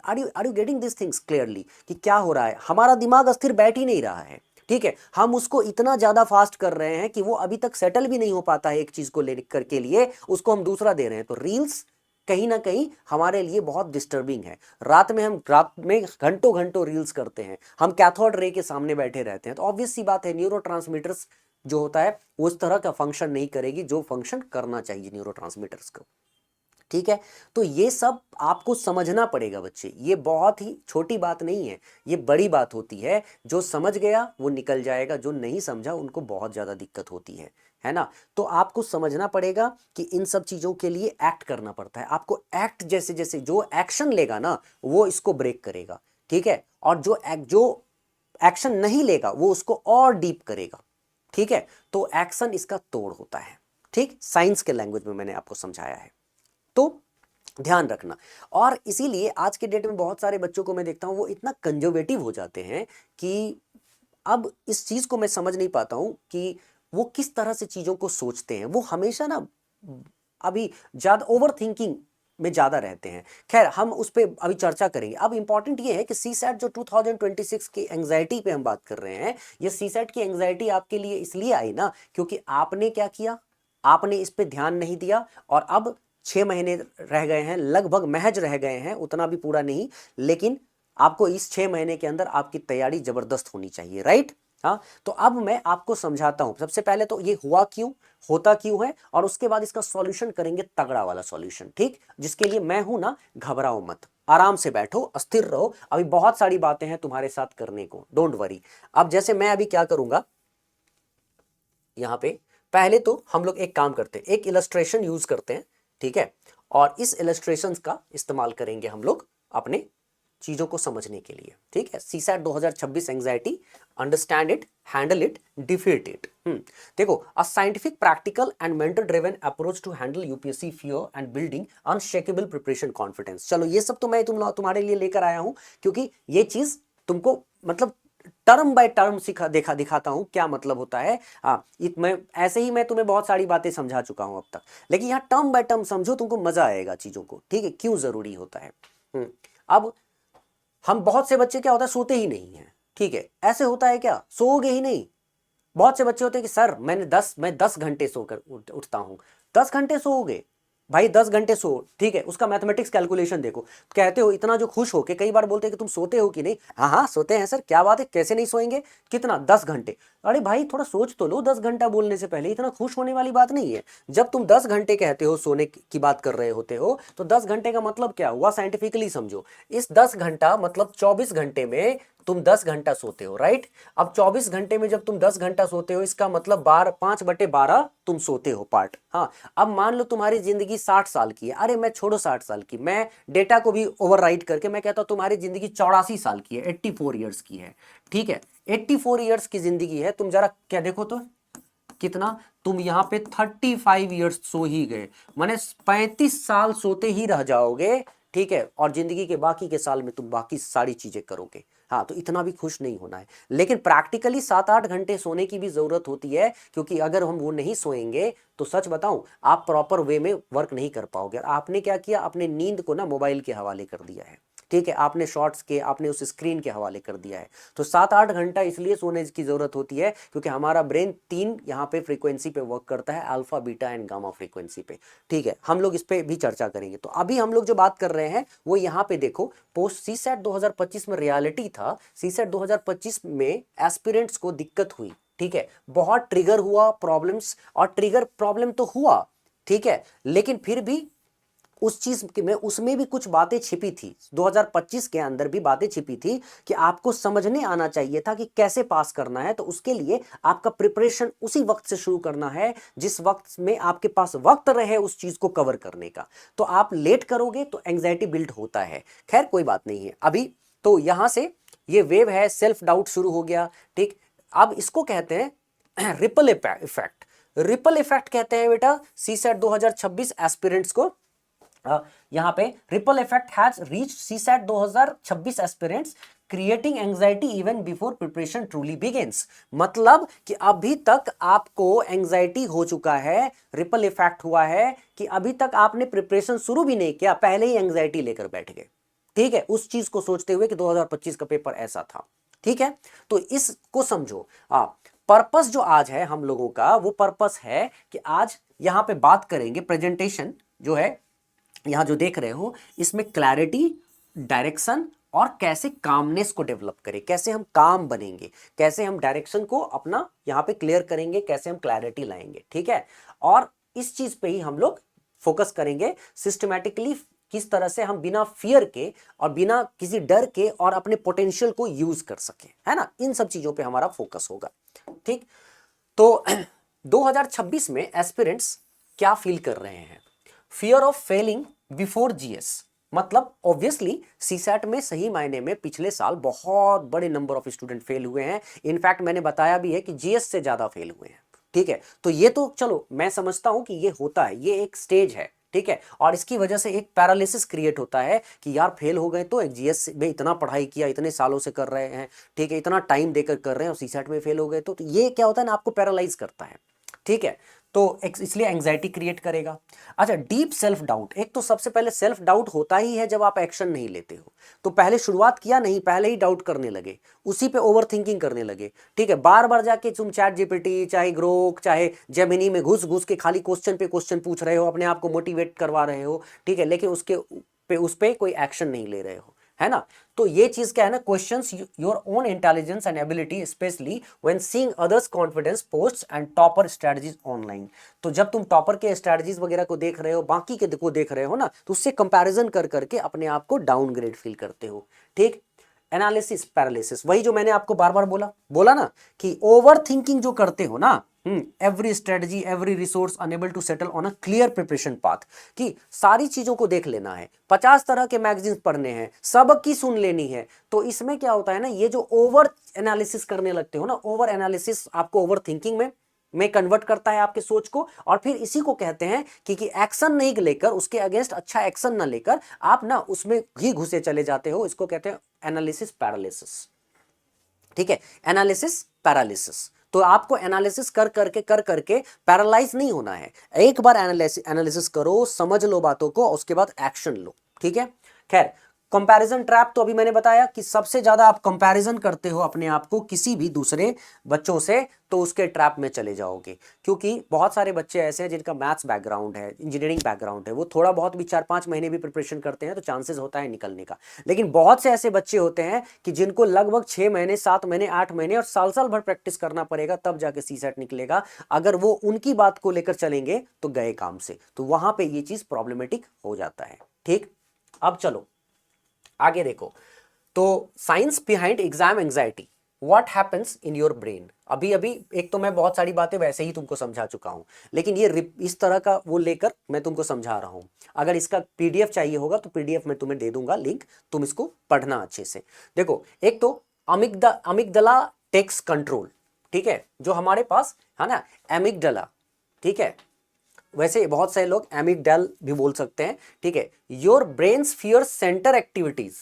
Are you getting this things clearly कि क्या हो रहा है, हमारा दिमाग अस्थिर बैठ ही नहीं रहा है। ठीक है, हम उसको इतना ज्यादा फास्ट कर रहे हैं कि वो अभी तक सेटल भी नहीं हो पाता है एक चीज को लेकर के लिए, उसको हम दूसरा दे रहे हैं। तो रील्स कहीं ना कहीं हमारे लिए बहुत डिस्टर्बिंग है। रात में घंटों घंटों रील्स करते हैं, हम कैथोड रे के सामने बैठे रहते हैं, तो ऑब्वियस सी बात है न्यूरोट्रांसमीटर्स जो होता है वो उस तरह का फंक्शन नहीं करेगी जो फंक्शन करना चाहिए न्यूरोट्रांसमीटर्स को। ठीक है, तो ये सब आपको समझना पड़ेगा बच्चे, ये बहुत ही छोटी बात नहीं है, ये बड़ी बात होती है। जो समझ गया वो निकल जाएगा, जो नहीं समझा उनको बहुत ज्यादा दिक्कत होती है ना। तो आपको समझना पड़ेगा कि इन सब चीजों के लिए एक्ट करना पड़ता है, आपको एक्ट, जैसे जैसे जो एक्शन लेगा ना वो इसको ब्रेक करेगा। ठीक है, और जो एक्शन नहीं लेगा वो उसको और डीप करेगा। ठीक है, तो एक्शन इसका तोड़ होता है। ठीक, साइंस के लैंग्वेज में मैंने आपको समझाया है, तो ध्यान रखना। और इसीलिए आज के डेट में बहुत सारे बच्चों को मैं देखता हूं वो इतना कंजर्वेटिव हो जाते हैं कि अब इस चीज को मैं समझ नहीं पाता हूं कि वो किस तरह से चीजों को सोचते हैं। वो हमेशा ना अभी ज्यादा ओवर थिंकिंग में ज्यादा रहते हैं। खैर, हम उस पर अभी चर्चा करेंगे। अब इंपॉर्टेंट ये है कि सीसैट जो 2026 की एंजाइटी पे हम बात कर रहे हैं, ये सीसैट की एंजाइटी आपके लिए इसलिए आई ना क्योंकि आपने क्या किया, आपने इस पे ध्यान नहीं दिया, और अब 6 महीने रह गए हैं, लगभग महज रह गए हैं, उतना भी पूरा नहीं, लेकिन आपको इस 6 महीने के अंदर आपकी तैयारी जबरदस्त होनी चाहिए, राइट। हाँ, तो अब मैं आपको समझाता हूं। सबसे पहले तो ये हुआ क्यों, होता क्यों है, और उसके बाद इसका सॉल्यूशन करेंगे, तगड़ा वाला सॉल्यूशन। ठीक, जिसके लिए मैं हूं ना, घबराओ मत, आराम से बैठो, अस्थिर रहो, अभी बहुत सारी बातें हैं तुम्हारे साथ करने को, डोंट वरी। अब जैसे मैं अभी क्या करूंगा, यहां पे पहले तो हम लोग एक काम करते हैं, एक इलस्ट्रेशन यूज करते हैं। ठीक है, और इस इलस्ट्रेशंस का इस्तेमाल करेंगे हम लोग अपने चीजों को समझने के लिए। ठीक है, CSAT 2026 anxiety, understand it, handle it, defeat it. देखो, a scientific, practical and mentor driven approach to handle UPSC fear and building unshakeable preparation confidence. चलो, ये सब तो मैं तुम्हारे लिए लेकर आया हूं, क्योंकि ये चीज तुमको मतलब टर्म बाय टर्म दिखाता हूं क्या मतलब होता है। हाँ, मैं ऐसे ही मैं तुम्हें बहुत सारी बातें समझा चुका हूं अब तक, लेकिन यहाँ टर्म बाय टर्म समझो, तुमको मजा आएगा चीजों को। ठीक है, क्यों जरूरी होता है। अब हम बहुत से बच्चे क्या होता है, सोते ही नहीं है। ठीक है, ऐसे होता है क्या, सोओगे ही नहीं। बहुत से बच्चे होते हैं कि सर मैं 10 घंटे सोकर उठता हूं। 10 घंटे सोओगे भाई, 10 घंटे सो, ठीक है, उसका मैथमेटिक्स कैलकुलेशन देखो। कहते हो इतना जो खुश हो के कई बार बोलते हैं कि तुम सोते हो कि नहीं, हाँ हाँ सोते हैं सर, क्या बात है, कैसे नहीं सोएंगे, कितना, 10 घंटे। अरे भाई थोड़ा सोच तो लो, 10 घंटा बोलने से पहले इतना खुश होने वाली बात नहीं है। जब तुम 10 घंटे कहते हो सोने की बात कर रहे होते हो, तो 10 घंटे का मतलब क्या हुआ, साइंटिफिकली समझो। इस 10 घंटा मतलब 24 घंटे में तुम 10 घंटा सोते हो, राइट। अब 24 घंटे में जब तुम 10 घंटा सोते हो, इसका मतलब 5/12 तुम सोते हो पार्ट। हाँ, अब मान लो तुम्हारी जिंदगी 60 साल की है। अरे मैं छोड़ो 60 साल की, मैं डेटा को भी ओवरराइड करके मैं कहता हूं तुम्हारी जिंदगी 84 साल की है, 84 ईयर्स की है। ठीक है, 84 ईयर्स की जिंदगी है। तुम जरा क्या देखो तो कितना, तुम यहाँ पे 35 ईयर्स सो ही गए, माने 35 साल सोते ही रह जाओगे, ठीक है, और जिंदगी के बाकी के साल में तुम बाकी सारी चीजें करोगे। हाँ, तो इतना भी खुश नहीं होना है, लेकिन प्रैक्टिकली 7-8 घंटे सोने की भी जरूरत होती है, क्योंकि अगर हम वो नहीं सोएंगे तो सच बताऊं आप प्रॉपर वे में वर्क नहीं कर पाओगे। और आपने क्या किया, अपने नींद को ना मोबाइल के हवाले कर दिया है, ठीक है, आपने शॉर्ट्स के, आपने उस स्क्रीन के हवाले कर दिया है। तो 7-8 घंटा इसलिए सोने की जरूरत होती है क्योंकि हमारा ब्रेन 3 यहाँ पे फ्रीक्वेंसी पे वर्क करता है, alpha, beta and gamma frequency पे, ठीक है। हम लोग इस पे भी चर्चा करेंगे। तो अभी हम लोग जो बात कर रहे हैं वो यहाँ पे देखो, पोस्ट सीसेट 2025 में रियलिटी था, सीसेट 2025 में एस्पिरेंट्स को दिक्कत हुई, ठीक है, बहुत ट्रिगर हुआ प्रॉब्लम्स, और ट्रिगर प्रॉब्लम तो हुआ, ठीक है, लेकिन फिर भी उस चीज में, उसमें भी कुछ बातें छिपी थी, 2025 के अंदर भी बातें छिपी थी कि आपको समझने आना चाहिए था कि कैसे पास करना है। तो उसके लिए आपका प्रिपरेशन उसी वक्त से शुरू करना है जिस वक्त में आपके पास वक्त रहे उस चीज को कवर करने का। तो आप लेट करोगे तो एंग्जाइटी बिल्ड होता है। खैर कोई बात नहीं है अभी। तो यहां से ये वेव है, सेल्फ डाउट शुरू हो गया, ठीक। अब इसको कहते हैं रिपल इफेक्ट। रिपल इफेक्ट कहते हैं बेटा सीसेट 2026 एस्पिरेंट्स को। यहां पे ripple effect has reached CSAT 2026 aspirants creating anxiety even before preparation truly begins. मतलब कि अभी तक आपको एंजाइटी हो चुका है, रिपल इफेक्ट हुआ है कि अभी तक आपने प्रिपरेशन शुरू भी नहीं किया, पहले ही एंजाइटी लेकर बैठ गए, ठीक है, उस चीज को सोचते हुए कि 2025 का पेपर ऐसा था, ठीक है। तो इसको समझो। पर्पस जो आज है हम लोगों का, वो पर्पस है कि आज यहां पे बात करेंगे, प्रेजेंटेशन जो है यहां जो देख रहे हो इसमें क्लैरिटी, डायरेक्शन और कैसे कामनेस को डेवलप करें, कैसे हम काम बनेंगे, कैसे हम डायरेक्शन को अपना यहां पे क्लियर करेंगे, कैसे हम क्लैरिटी लाएंगे, ठीक है। और इस चीज पे ही हम लोग फोकस करेंगे सिस्टमैटिकली, किस तरह से हम बिना फियर के और बिना किसी डर के और अपने पोटेंशियल को यूज कर सके, है ना, इन सब चीजों पे हमारा फोकस होगा, ठीक। तो 2026 में एस्पिरेंट्स क्या फील कर रहे हैं? Fear of Fehling before GS. मतलब ऑब्वियसली सीसैट में सही मायने में पिछले साल बहुत बड़े नंबर ऑफ स्टूडेंट फेल हुए हैं, इनफैक्ट मैंने बताया भी है कि जीएस से ज्यादा फेल हुए हैं, ठीक है। तो ये तो चलो मैं समझता हूं कि ये होता है, ये एक स्टेज है, ठीक है, और इसकी वजह से एक पैरालिसिस क्रिएट होता है कि यार फेल हो गए, तो एक जीएस में इतना पढ़ाई किया, इतने सालों से कर रहे हैं, ठीक है, इतना टाइम देकर कर रहे हैं और सीसैट में फेल हो गए, तो ये क्या होता है ना, आपको पैरालाइज करता है, ठीक है। तो इसलिए एंजाइटी क्रिएट करेगा। अच्छा, डीप सेल्फ डाउट। एक तो सबसे पहले सेल्फ डाउट होता ही है जब आप एक्शन नहीं लेते हो। तो पहले शुरुआत किया नहीं, पहले ही डाउट करने लगे, उसी पे ओवर थिंकिंग करने लगे, ठीक है। बार बार जाके तुम चैट जीपीटी, चाहे ग्रोक, चाहे जेमिनी में घुस घुस के खाली क्वेश्चन पे क्वेश्चन पूछ रहे हो, अपने आप को मोटिवेट करवा रहे हो, ठीक है, लेकिन उस पे कोई एक्शन नहीं ले रहे हो, है ना। तो ये चीज क्या है ना, questions your own intelligence and ability specially when seeing others confidence posts and topper strategies online. तो जब तुम टॉपर के स्ट्रेटजीज वगैरह को देख रहे हो, बाकी के को देख रहे हो ना, तो उससे कंपैरिजन कर करके अपने आप को डाउनग्रेड फील करते हो, ठीक। एनालिसिस पैरालिसिस, वही जो मैंने आपको बार बार बोला ना कि ओवर थिंकिंग जो करते हो ना, every strategy, every resource enable to settle on a clear preparation path, कि सारी चीजों को देख लेना है, 50 तरह के मैगजीन्स पढ़ने हैं, सबकी सुन लेनी है। तो इसमें क्या होता है ना, ये जो ओवर एनालिसिस करने लगते हो ना, ओवर एनालिसिस आपको ओवर थिंकिंग में कन्वर्ट करता है आपके सोच को, और फिर इसी को कहते हैं कि एक्शन नहीं लेकर, उसके अगेंस्ट अच्छा एक्शन ना लेकर आप ना उसमें ही घुसे चले जाते हो। इसको कहते हैं एनालिसिस पैरालिसिस, ठीक है, एनालिसिस पैरालिसिस। तो आपको एनालिसिस कर करके पैरालाइज नहीं होना है। एक बार एनालिसिस करो, समझ लो बातों को, उसके बाद एक्शन लो, ठीक है। खैर, कंपैरिजन ट्रैप तो अभी मैंने बताया कि सबसे ज्यादा आप कंपैरिजन करते हो अपने आप को किसी भी दूसरे बच्चों से, तो उसके ट्रैप में चले जाओगे। क्योंकि बहुत सारे बच्चे ऐसे हैं जिनका मैथ्स बैकग्राउंड है, इंजीनियरिंग बैकग्राउंड है, वो थोड़ा बहुत भी 4-5 महीने भी प्रिपरेशन करते हैं तो चांसेस होता है निकलने का। लेकिन बहुत से ऐसे बच्चे होते हैं कि जिनको लगभग 6 महीने, 7 महीने, 8 महीने और साल साल भर प्रैक्टिस करना पड़ेगा, तब जाके सीसेट निकलेगा। अगर वो उनकी बात को लेकर चलेंगे तो गए काम से, तो वहां पे ये चीज प्रॉब्लमेटिक हो जाता है, ठीक। अब चलो आगे देखो। तो science behind exam anxiety, what happens in your brain. अभी अभी एक तो मैं बहुत सारी बातें वैसे ही तुमको समझा चुका हूं, लेकिन ये इस तरह का वो लेकर मैं तुमको समझा रहा हूं। अगर इसका पीडीएफ चाहिए होगा तो पीडीएफ में तुम्हें दे दूंगा लिंक, तुम इसको पढ़ना अच्छे से। देखो, एक तो अमिगदला टेक्स कंट्रोल, ठीक है, जो हमारे पास है ना, एमिगडला, ठीक है, वैसे बहुत सारे लोग एमिगडाल भी बोल सकते हैं, ठीक है। Your brain's fear center activities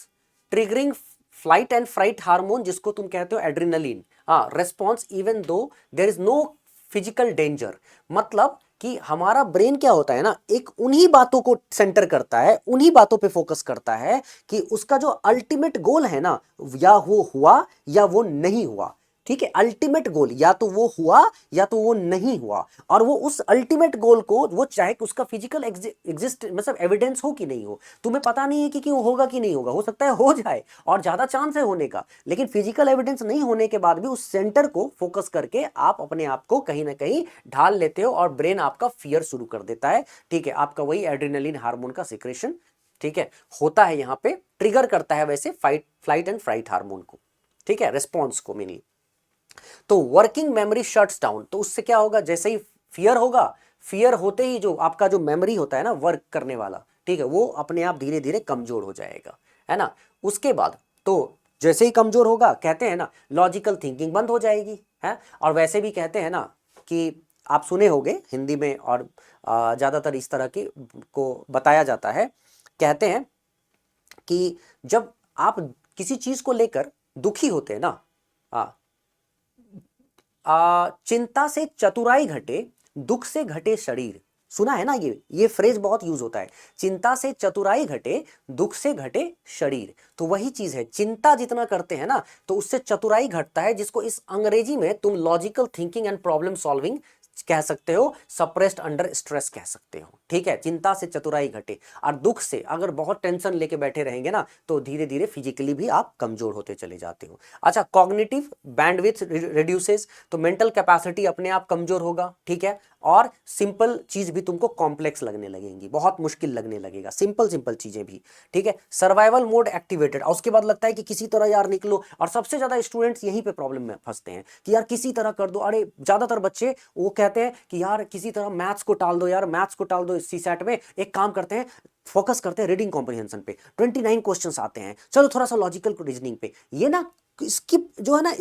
triggering flight and fright hormone, जिसको तुम कहते हो एड्रिनलिन, हाँ, response even though there is no physical danger. मतलब कि हमारा ब्रेन क्या होता है ना, एक उन्हीं बातों को सेंटर करता है, उन्हीं बातों पे फोकस करता है कि उसका जो अल्टीमेट गोल है ना, या वो हुआ या वो नहीं हुआ, ठीक है। अल्टीमेट गोल या तो वो हुआ या तो वो नहीं हुआ, और वो उस अल्टीमेट गोल को, वो चाहे उसका फिजिकल एग्जिस्ट मतलब एविडेंस हो कि नहीं हो, तुम्हें पता नहीं है कि वो होगा कि नहीं होगा, हो सकता है हो जाए और ज्यादा चांस है होने का, लेकिन फिजिकल एविडेंस नहीं होने के बाद भी उस सेंटर को फोकस करके आप अपने आप को कहीं ना कहीं ढाल लेते हो और ब्रेन आपका फियर शुरू कर देता है, ठीक है। आपका वही एड्रेनलिन हार्मोन का सिक्रेशन, ठीक है, होता है, यहां पे ट्रिगर करता है वैसे फ्लाइट एंड फ्राइट हार्मोन को, ठीक है, रेस्पॉन्स को मिली। तो वर्किंग मेमोरी शट्स डाउन, तो उससे क्या होगा, जैसे ही फियर होगा, फियर होते ही जो आपका जो मेमोरी होता है ना वर्क करने वाला, ठीक है, वो अपने आप धीरे धीरे कमजोर हो जाएगा, है ना। उसके बाद तो जैसे ही कमजोर होगा, कहते हैं ना लॉजिकल थिंकिंग बंद हो जाएगी, है। और वैसे भी कहते हैं ना कि आप सुने होंगे हिंदी में, और ज्यादातर इस तरह के को बताया जाता है, कहते हैं कि जब आप किसी चीज को लेकर दुखी होते हैं ना, चिंता से चतुराई घटे, दुख से घटे शरीर। सुना है ना, ये फ्रेज बहुत यूज होता है, चिंता से चतुराई घटे, दुख से घटे शरीर। तो वही चीज है, चिंता जितना करते हैं ना तो उससे चतुराई घटता है, जिसको इस अंग्रेजी में तुम logical thinking and problem solving कह सकते हो, सप्रेस्ड अंडर स्ट्रेस कह सकते हो, ठीक है। चिंता से चतुराई घटे, और दुख से अगर बहुत टेंशन लेके बैठे रहेंगे ना तो धीरे धीरे फिजिकली भी आप कमजोर होते चले जाते हो। अच्छा, कॉग्निटिव बैंडविड्थ रिड्यूसेस, तो मेंटल कैपेसिटी अपने आप कमजोर होगा, ठीक है। और सिंपल चीज भी तुमको कॉम्प्लेक्स लगने लगेंगी, बहुत मुश्किल लगने लगेगा, सिंपल सिंपल चीजें भी, ठीक है। सर्वाइवल मोड एक्टिवेटेड, और उसके बाद लगता है कि किसी तरह यार निकलो, और सबसे ज्यादा स्टूडेंट्स यहीं पे प्रॉब्लम में फंसते हैं कि यार किसी तरह कर दो। अरे ज्यादातर बच्चे वो कहते हैं कि यार किसी तरह मैथ्स को टाल दो, यार मैथ्स को टाल दो सीसैट में, एक काम करते हैं, फोकस करते हैं रीडिंग कॉम्प्रिहेंशन पे, 29 क्वेश्चंस आते हैं, चलो थोड़ा सा लॉजिकल रीजनिंग पे, ये ना स्किप जो है ना,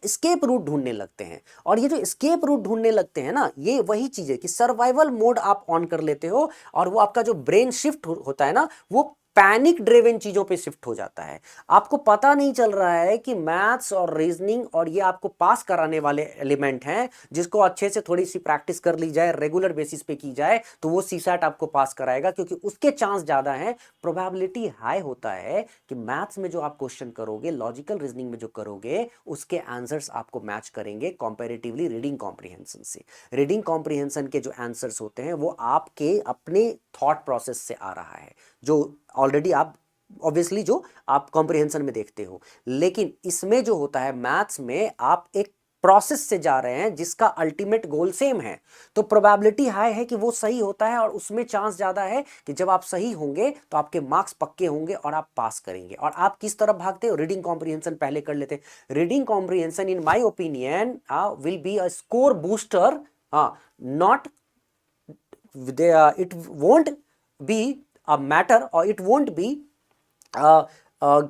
स्केप रूट ढूंढने लगते हैं। और ये जो स्केप रूट ढूंढने लगते हैं ना, ये वही चीज है कि सर्वाइवल मोड आप ऑन कर लेते हो, और वो आपका जो ब्रेन शिफ्ट होता है ना, वो पैनिक ड्रिवन चीजों पे शिफ्ट हो जाता है। आपको पता नहीं चल रहा है कि मैथ्स और रीजनिंग और ये आपको पास कराने वाले एलिमेंट हैं, जिसको अच्छे से थोड़ी सी प्रैक्टिस कर ली जाए, रेगुलर बेसिस पे की जाए, तो वो सीसैट आपको पास कराएगा, क्योंकि उसके चांस ज्यादा हैं, प्रोबेबिलिटी हाई होता है कि मैथ्स में जो आप क्वेश्चन करोगे, लॉजिकल रीजनिंग में जो करोगे, उसके आंसर्स आपको मैच करेंगे कंपैरेटिवली रीडिंग कॉम्प्रिहेंशन से। रीडिंग कॉम्प्रिहेंशन के जो आंसर्स होते हैं वो आपके अपने थॉट प्रोसेस से आ रहा है, जो ऑलरेडी आप ऑब्वियसली जो आप कॉम्प्रिहेंशन में देखते हो। लेकिन इसमें जो होता है मैथ्स में, आप एक प्रोसेस से जा रहे हैं जिसका अल्टीमेट गोल सेम है, तो प्रोबेबिलिटी हाई है कि वो सही होता है, और उसमें चांस ज्यादा है कि जब आप सही होंगे तो आपके मार्क्स पक्के होंगे और आप पास करेंगे। और आप किस तरफ भागते हो, रीडिंग कॉम्प्रिहेंशन पहले कर लेते हैं। Reading comprehension in my opinion will be a score booster, not it won't be a matter, or it won't be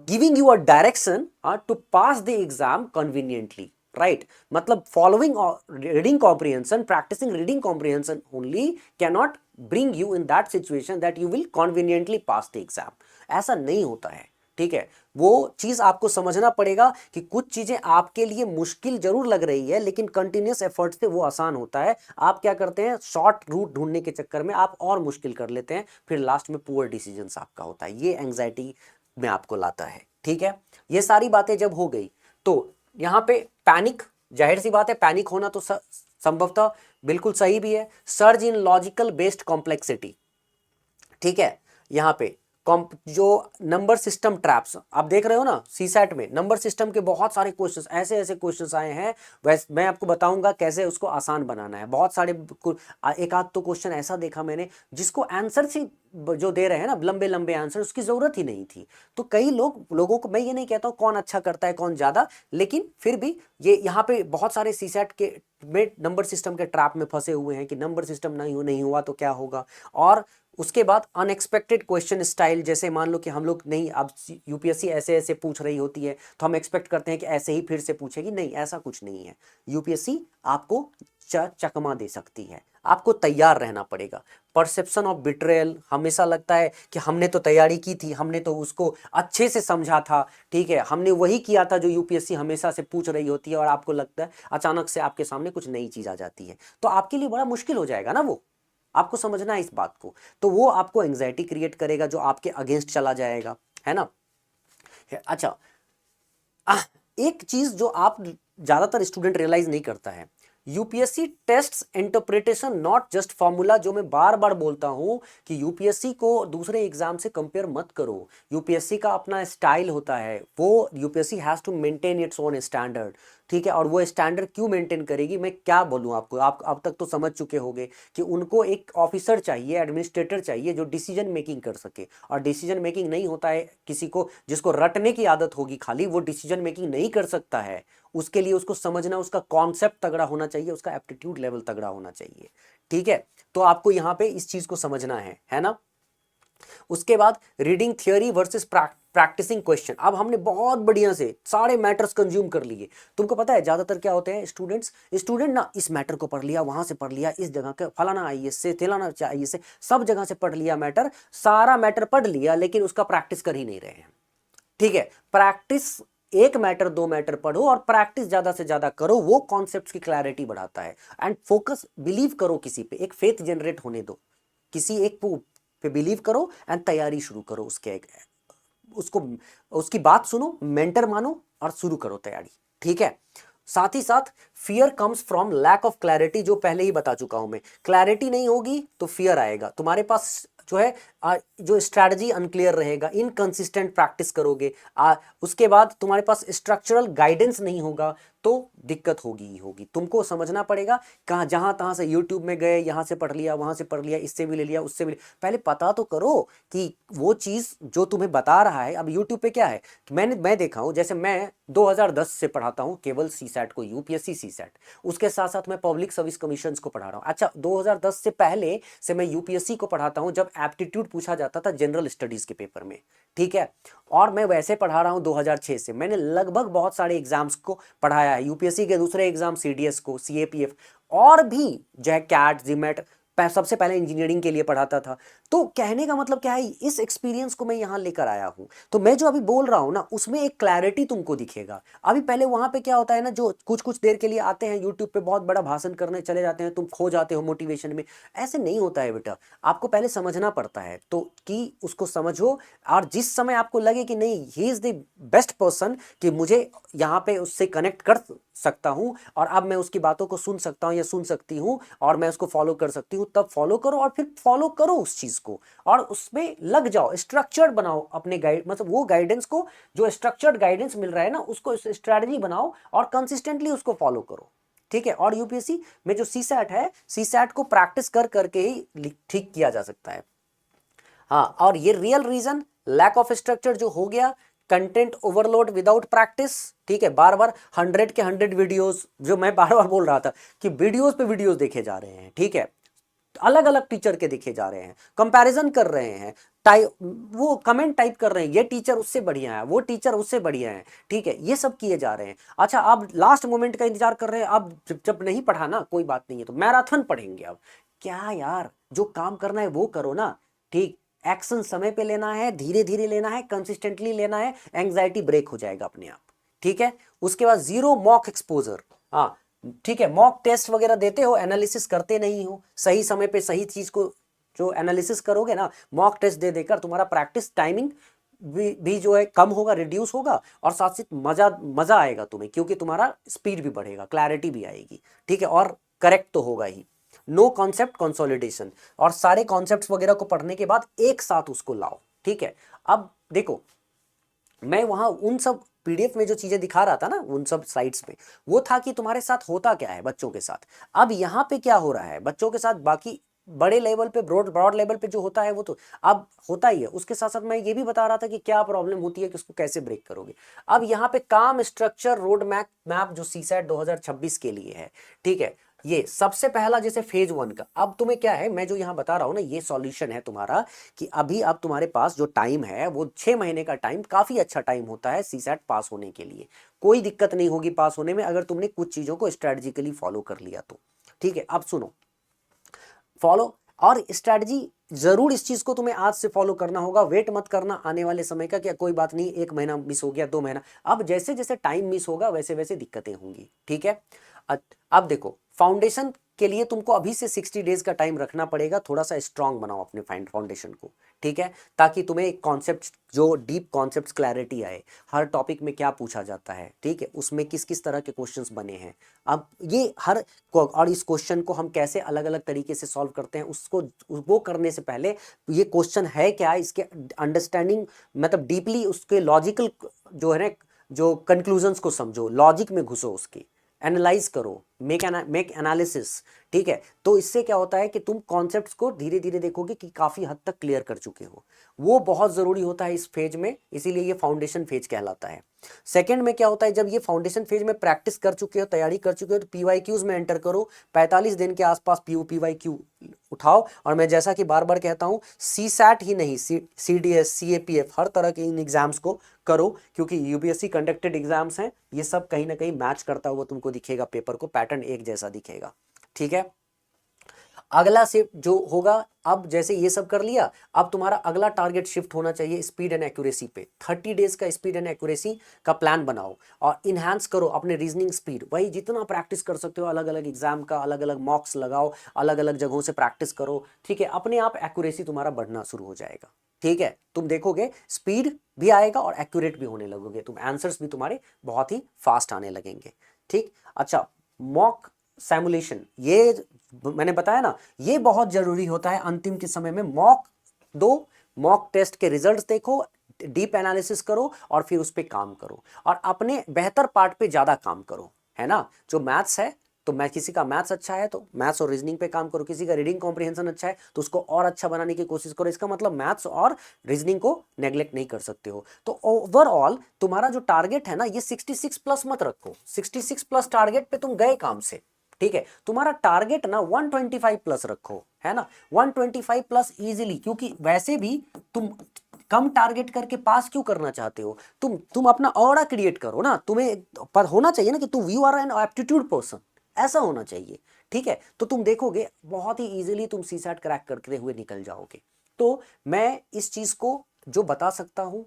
giving you a direction to pass the exam conveniently, right? मतलब following reading comprehension, practicing reading comprehension only cannot bring you in that situation that you will conveniently pass the exam. ऐसा नहीं होता है, ठीक है। वो चीज आपको समझना पड़ेगा कि कुछ चीजें आपके लिए मुश्किल जरूर लग रही है, लेकिन कंटिन्यूस एफर्ट से वो आसान होता है। आप क्या करते हैं, शॉर्ट रूट ढूंढने के चक्कर में आप और मुश्किल कर लेते हैं, फिर लास्ट में पुअर डिसीजन आपका होता है, ये एंग्जाइटी में आपको लाता है, ठीक है। ये सारी बातें जब हो गई, तो यहां पे पैनिक, जाहिर सी बात है पैनिक होना तो संभवतः बिल्कुल सही भी है। सर्ज इन लॉजिकल बेस्ड कॉम्प्लेक्सिटी, ठीक है। यहां पे जो नंबर सिस्टम ट्रैप्स आप देख रहे हो ना, सीसैट में नंबर सिस्टम के बहुत सारे क्वेश्चंस, ऐसे ऐसे क्वेश्चंस आए हैं, वैसे मैं आपको बताऊंगा कैसे उसको आसान बनाना है। बहुत सारे एक आध तो क्वेश्चन ऐसा देखा मैंने जिसको आंसर से जो दे रहे हैं ना, लंबे लंबे आंसर, उसकी जरूरत ही नहीं थी। तो कई लोगों को, मैं ये नहीं कहता हूं कौन अच्छा करता है कौन ज्यादा, लेकिन फिर भी ये यहाँ पे बहुत सारे सीसैट के में नंबर सिस्टम के ट्रैप में फंसे हुए हैं कि नंबर सिस्टम नहीं हुआ तो क्या होगा। और उसके बाद अनएक्सपेक्टेड क्वेश्चन स्टाइल, जैसे मान लो कि हम लोग नहीं, अब यूपीएससी ऐसे ऐसे पूछ रही होती है तो हम एक्सपेक्ट करते हैं कि ऐसे ही फिर से पूछेगी, नहीं, ऐसा कुछ नहीं है। यूपीएससी आपको चकमा दे सकती है, आपको तैयार रहना पड़ेगा। परसेप्शन ऑफ बिट्रेयल, हमेशा लगता है कि हमने तो तैयारी की थी, हमने तो उसको अच्छे से समझा था, ठीक है, हमने वही किया था जो यूपीएससी हमेशा से पूछ रही होती है, और आपको लगता है अचानक से आपके सामने कुछ नई चीज आ जाती है, तो आपके लिए बड़ा मुश्किल हो जाएगा ना वो, आपको समझना है इस बात को। तो वो आपको एंग्जाइटी क्रिएट करेगा जो आपके अगेंस्ट चला जाएगा, है ना। अच्छा, एक चीज जो आप ज्यादातर स्टूडेंट रियलाइज नहीं करता है, UPSC tests interpretation not just formula, जो मैं बार बार बोलता हूं कि यूपीएससी को दूसरे एग्जाम से कंपेयर मत करो। यूपीएससी का अपना स्टाइल होता है, वो UPSC has to maintain its own standard, ठीक है। और वो स्टैंडर्ड क्यों मेंटेन करेगी, मैं क्या बोलूं आपको, आप अब तक तो समझ चुके होंगे कि उनको एक ऑफिसर चाहिए, एडमिनिस्ट्रेटर चाहिए जो डिसीजन मेकिंग कर सके, और डिसीजन मेकिंग नहीं होता है किसी को जिसको रटने की आदत होगी खाली, वो डिसीजन मेकिंग नहीं कर सकता है। उसके लिए उसको समझना, उसका कॉन्सेप्ट तगड़ा होना चाहिए, उसका एप्टीट्यूड लेवल तगड़ा होना चाहिए, ठीक है। तो आपको यहां पे इस चीज को समझना है ना। उसके बाद reading theory versus practicing question. अब हमने बहुत बढ़िया से सारे मैटर्स कंज्यूम कर लिए। तुमको पता है ज्यादातर क्या होते हैं स्टूडेंट ना, इस मैटर को पढ़ लिया, वहां से पढ़ लिया, इस जगह का फलाना आईएएस से, तिलाना आईएएस से, सब जगह से पढ़ लिया मैटर, सारा मैटर पढ़ लिया, लेकिन उसका प्रैक्टिस कर ही नहीं रहे हैं, ठीक है। प्रैक्टिस, एक मैटर दो मैटर पढ़ो और प्रैक्टिस ज्यादा से ज्यादा करो, वो कॉन्सेप्ट्स की क्लैरिटी बढ़ाता है। एंड फोकस, बिलीव करो किसी पे, एक फेथ जनरेट होने दो, किसी एक पे बिलीव करो एंड तैयारी शुरू करो, उसके उसको उसकी बात सुनो, मेंटर मानो और शुरू करो तैयारी, ठीक है। साथ ही साथ fear comes from lack of clarity, जो पहले ही बता चुका हूं मैं, क्लैरिटी नहीं होगी तो फियर आएगा तुम्हारे पास, जो है जो स्ट्रैटेजी अनक्लियर रहेगा, इनकंसिस्टेंट प्रैक्टिस करोगे, उसके बाद तुम्हारे पास स्ट्रक्चरल गाइडेंस नहीं होगा, तो दिक्कत होगी ही होगी। तुमको समझना पड़ेगा, कहाँ जहां तहां से यूट्यूब में गए, यहां से पढ़ लिया, वहां से पढ़ लिया, इससे भी ले लिया, उससे भी पहले पता तो करो कि वो चीज जो तुम्हें बता रहा है। अब यूट्यूब पे क्या है कि मैं देखा हूं, जैसे मैं 2010 से पढ़ाता हूं केवल सीसैट को, यूपीएससी सीसैट, उसके साथ साथ मैं पब्लिक सर्विस कमीशन को पढ़ा रहा हूं। अच्छा, 2010 से पहले से मैं यूपीएससी को पढ़ाता हूं, जब एप्टीट्यूड पूछा जाता था जनरल स्टडीज के पेपर में, ठीक है। और मैं वैसे पढ़ा रहा हूं 2006 से, मैंने लगभग बहुत सारे एग्जाम्स को पढ़ाया है, यूपीएससी के दूसरे एग्जाम, सीडीएस को, सीएपीएफ, और भी जो है कैट, जीमेट, सबसे पहले इंजीनियरिंग के लिए पढ़ाता था। तो कहने का मतलब क्या है, इस एक्सपीरियंस को मैं यहां लेकर आया हूं, तो मैं जो अभी बोल रहा हूं ना, उसमें एक क्लैरिटी तुमको दिखेगा। अभी पहले वहां पे क्या होता है ना, जो कुछ कुछ देर के लिए आते हैं यूट्यूब पे, बहुत बड़ा भाषण करने चले जाते हैं, तुम खो जाते हो मोटिवेशन में, ऐसे नहीं होता है बेटा। आपको पहले समझना पड़ता है, तो कि उसको समझो, और जिस समय आपको लगे कि नहीं, he is the best person, कि मुझे यहाँ पे उससे कनेक्ट कर सकता हूं, और अब मैं उसकी बातों को सुन सकता हूं या सुन सकती हूं, और मैं उसको फॉलो कर सकती हूं, तब फॉलो करो, और फिर फॉलो करो उस चीज को, और उसमें लग जाओ, स्ट्रक्चर्ड बनाओ अपने गाइड, मतलब वो गाइडेंस को, जो स्ट्रक्चर्ड गाइडेंस मिल रहा है ना, उसको स्ट्रैटेजी बनाओ और कंसिस्टेंटली उसको फॉलो करो, ठीक है। और यूपीएससी में जो सीसैट है, सीसैट को प्रैक्टिस कर करके ही ठीक किया जा सकता है। हाँ, और ये real reason, lack of structure जो हो गया, कंटेंट ओवरलोड विदाउट प्रैक्टिस, ठीक है। बार बार 100 के 100 वीडियोस, जो मैं बार बार बोल रहा था कि वीडियोस पे वीडियोस देखे जा रहे हैं, ठीक है, अलग अलग टीचर के देखे जा रहे हैं, कंपैरिजन कर रहे हैं, टाइप, वो कमेंट टाइप कर रहे हैं, ये टीचर उससे बढ़िया है, वो टीचर उससे बढ़िया है, ठीक है, ये सब किए जा रहे हैं। अच्छा, अब लास्ट मोमेंट का इंतजार कर रहे हैं, अब जब नहीं पढ़ा ना, कोई बात नहीं है, तो मैराथन पढ़ेंगे अब, क्या यार, जो काम करना है वो करो ना, ठीक। एक्शन समय पे लेना है, धीरे धीरे लेना है, कंसिस्टेंटली लेना है, एंग्जाइटी ब्रेक हो जाएगा अपने आप, ठीक है। उसके बाद जीरो मॉक एक्सपोजर, हाँ, ठीक है, मॉक टेस्ट वगैरह देते हो, एनालिसिस करते नहीं हो, सही समय पे सही चीज को जो एनालिसिस करोगे ना, मॉक टेस्ट दे देकर तुम्हारा प्रैक्टिस टाइमिंग भी जो है कम होगा, रिड्यूस होगा, और साथ साथ मजा आएगा तुम्हें, क्योंकि तुम्हारा स्पीड भी बढ़ेगा, क्लैरिटी भी आएगी, ठीक है, और करेक्ट तो होगा ही। नो कॉन्सेप्ट कंसोलिडेशन, और सारे कॉन्सेप्ट्स वगैरह को पढ़ने के बाद एक साथ उसको लाओ, ठीक है। अब देखो, मैं वहां उन सब पीडीएफ में जो चीजें दिखा रहा था ना, उन सब स्लाइड्स में, वो था कि तुम्हारे साथ होता क्या है बच्चों के साथ। अब यहां पे क्या हो रहा है बच्चों के साथ, बाकी बड़े लेवल पे, ब्रॉड लेवल पे जो होता है वो तो अब होता ही है, उसके साथ साथ मैं ये भी बता रहा था कि क्या प्रॉब्लम होती है कि उसको कैसे ब्रेक करोगे। अब यहाँ पे काम स्ट्रक्चर रोड मैप जो सीसैट 2026 के लिए है, ठीक है, ये सबसे पहला जैसे फेज 1 का। अब तुम्हें क्या है, मैं जो यहां बता रहा हूं ना, ये सॉल्यूशन है तुम्हारा, कि अभी अब तुम्हारे पास जो टाइम है वो 6 महीने का टाइम काफी अच्छा टाइम होता है सीसैट पास होने के लिए। कोई दिक्कत नहीं होगी पास होने में, अगर तुमने कुछ चीजों को स्ट्रेटेजिकली फॉलो कर लिया तो, ठीक है। अब सुनो, फॉलो। और स्ट्रैटेजी जरूर इस चीज को तुम्हें आज से फॉलो करना होगा, वेट मत करना आने वाले समय का कि कोई बात नहीं 1 महीना मिस हो गया 2 महीना, अब जैसे जैसे टाइम मिस होगा वैसे वैसे दिक्कतें होंगी, ठीक है। अब देखो फाउंडेशन के लिए तुमको अभी से 60 डेज का टाइम रखना पड़ेगा, थोड़ा सा स्ट्रांग बनाओ अपने फाउंडेशन को, ठीक है, ताकि तुम्हें एक कॉन्सेप्ट जो डीप कॉन्सेप्ट क्लैरिटी आए, हर टॉपिक में क्या पूछा जाता है, ठीक है, उसमें किस किस तरह के क्वेश्चंस बने हैं। अब ये हर और इस क्वेश्चन को हम कैसे अलग अलग तरीके से सॉल्व करते हैं उसको वो करने से पहले ये क्वेश्चन है क्या, इसके अंडरस्टैंडिंग मतलब डीपली उसके लॉजिकल जो है ना जो कंक्लूजन्स को समझो, लॉजिक में घुसो, उसकी एनालाइज करो, मेक एनालिसिस, ठीक है। तो इससे क्या होता है कि तुम कॉन्सेप्ट्स को धीरे धीरे देखोगे कि काफी हद तक क्लियर कर चुके हो, वो बहुत जरूरी होता है इस फेज में, इसीलिए ये फाउंडेशन फेज कहलाता है। सेकंड में क्या होता है, जब ये फाउंडेशन फेज में प्रैक्टिस कर चुके हो, तैयारी कर चुके हो, तो पीवाईक्यूज में एंटर करो, 45 दिन के आसपास पीवाईक्यू उठाओ। और मैं जैसा कि बार बार कहता हूं, सी सैट ही नहीं, CDS CAPF हर तरह के इन एग्जाम्स को करो, क्योंकि यूपीएससी कंडक्टेड एग्जाम्स हैं, ये सब कहीं ना कहीं मैच करता हुआ तुमको दिखेगा, पेपर को पैटर्न एक जैसा दिखेगा, ठीक है। अगला से जो होगा, अब जैसे ये सब कर लिया, अब तुम्हारा अगला टारगेट शिफ्ट होना चाहिए स्पीड एंड एक्यूरेसी पे। 30 डेज का स्पीड एंड एक्यूरेसी का प्लान बनाओ और इन्हांस करो अपने रीजनिंग स्पीड, वही जितना प्रैक्टिस कर सकते हो, अलग अलग एग्जाम का अलग अलग मॉक्स लगाओ, अलग अलग जगहों से प्रैक्टिस करो, ठीक है, अपने आप एक्यूरेसी तुम्हारा बढ़ना शुरू हो जाएगा, ठीक है। तुम देखोगे स्पीड भी आएगा और एक्यूरेट भी होने लगोगे, तुम आंसर्स भी तुम्हारे बहुत ही फास्ट आने लगेंगे, ठीक। अच्छा, मॉक सैमुलेशन, ये मैंने बताया ना, ये बहुत जरूरी होता है अंतिम के समय में। मॉक दो, मॉक टेस्ट के रिजल्ट्स देखो, डीप एनालिसिस करो और फिर उस पर काम करो और अपने बेहतर पार्ट पे ज्यादा काम करो, है ना। जो मैथ्स है तो मैं किसी का मैथ्स अच्छा है तो मैथ्स और रीजनिंग पे काम करो, किसी का रीडिंग कॉम्प्रिहेंशन अच्छा है तो उसको और अच्छा बनाने की कोशिश करो। इसका मतलब मैथ्स और रीजनिंग को नेग्लेक्ट नहीं कर सकते हो। तो ओवरऑल तुम्हारा जो टारगेट है ना, ये 66 प्लस मत रखो, 66 प्लस टारगेट पे तुम गए काम से, ठीक है। तुम्हारा टारगेट ना 125 प्लस रखो, है ना, 125 प्लस इजीली, क्योंकि वैसे भी तुम कम टारगेट करके पास क्यों करना चाहते हो, तुम अपना ऑरा क्रिएट करो ना, तुम्हें पर होना चाहिए ना कि तुम you are an aptitude person, ऐसा होना चाहिए, ठीक है। तो तुम देखोगे बहुत ही इजीली तुम सीसैट क्रैक करते हुए निकल जाओगे। तो मैं इस चीज को जो बता सकता हूं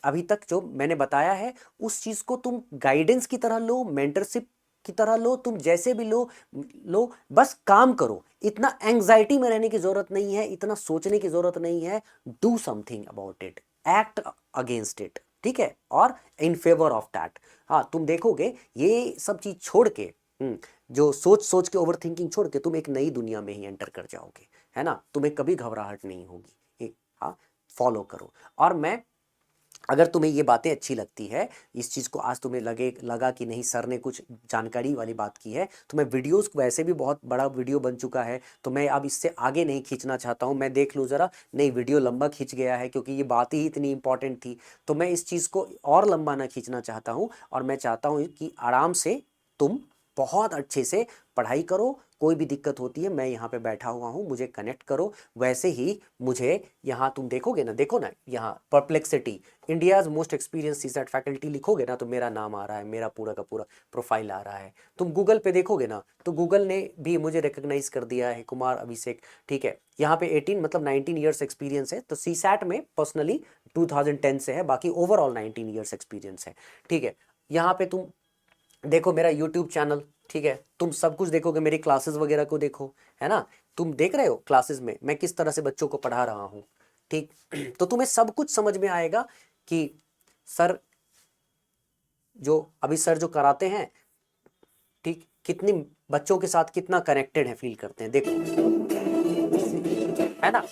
अभी तक जो मैंने बताया है, उस चीज को तुम गाइडेंस की तरह लो, मेंटरशिप की तरह लो, तुम जैसे भी लो लो, बस काम करो। इतना एंग्जाइटी में रहने की जरूरत नहीं है, इतना सोचने की जरूरत नहीं है। Do something about it, act against it, ठीक है, और इन फेवर ऑफ दैट। हाँ, तुम देखोगे ये सब चीज छोड़ के जो सोच सोच के ओवर थिंकिंग छोड़ के तुम एक नई दुनिया में ही एंटर कर जाओगे, है ना। तुम्हें कभी घबराहट नहीं होगी, हाँ, फॉलो करो। और मैं, अगर तुम्हें ये बातें अच्छी लगती है, इस चीज़ को आज तुम्हें लगा कि नहीं सर ने कुछ जानकारी वाली बात की है, तो मैं वीडियोस वैसे भी बहुत बड़ा वीडियो बन चुका है, तो मैं अब इससे आगे नहीं खींचना चाहता हूँ। मैं देख लूँ ज़रा, नहीं वीडियो लंबा खींच गया है क्योंकि ये बात ही इतनी इंपॉर्टेंट थी, तो मैं इस चीज़ को और लंबा ना खींचना चाहता हूँ। और मैं चाहता हूँ कि आराम से तुम बहुत अच्छे से पढ़ाई करो। कोई भी दिक्कत होती है मैं यहाँ पे बैठा हुआ हूँ, मुझे कनेक्ट करो। वैसे ही मुझे यहाँ तुम देखोगे ना, देखो ना यहाँ perplexity India's most experience CSAT faculty लिखोगे ना तो मेरा नाम आ रहा है, मेरा पूरा का पूरा प्रोफाइल आ रहा है। तुम गूगल पे देखोगे ना तो गूगल ने भी मुझे रिकॉग्नाइज कर दिया है, कुमार अभिषेक, ठीक है। यहाँ पे 18 मतलब 19 ईयर्स एक्सपीरियंस है, तो सीसैट में पर्सनली 2010 से है, बाकी ओवरऑल 19 ईयर्स एक्सपीरियंस है, ठीक है। यहाँ पे तुम देखो मेरा यूट्यूब चैनल, ठीक है, तुम सब कुछ देखोगे, मेरी क्लासेस वगैरह को देखो, है ना। तुम देख रहे हो क्लासेस में मैं किस तरह से बच्चों को पढ़ा रहा हूँ, ठीक। तो तुम्हें सब कुछ समझ में आएगा कि सर अभी सर जो कराते हैं, ठीक, कितनी बच्चों के साथ कितना कनेक्टेड है, फील करते हैं, देखो, है ना।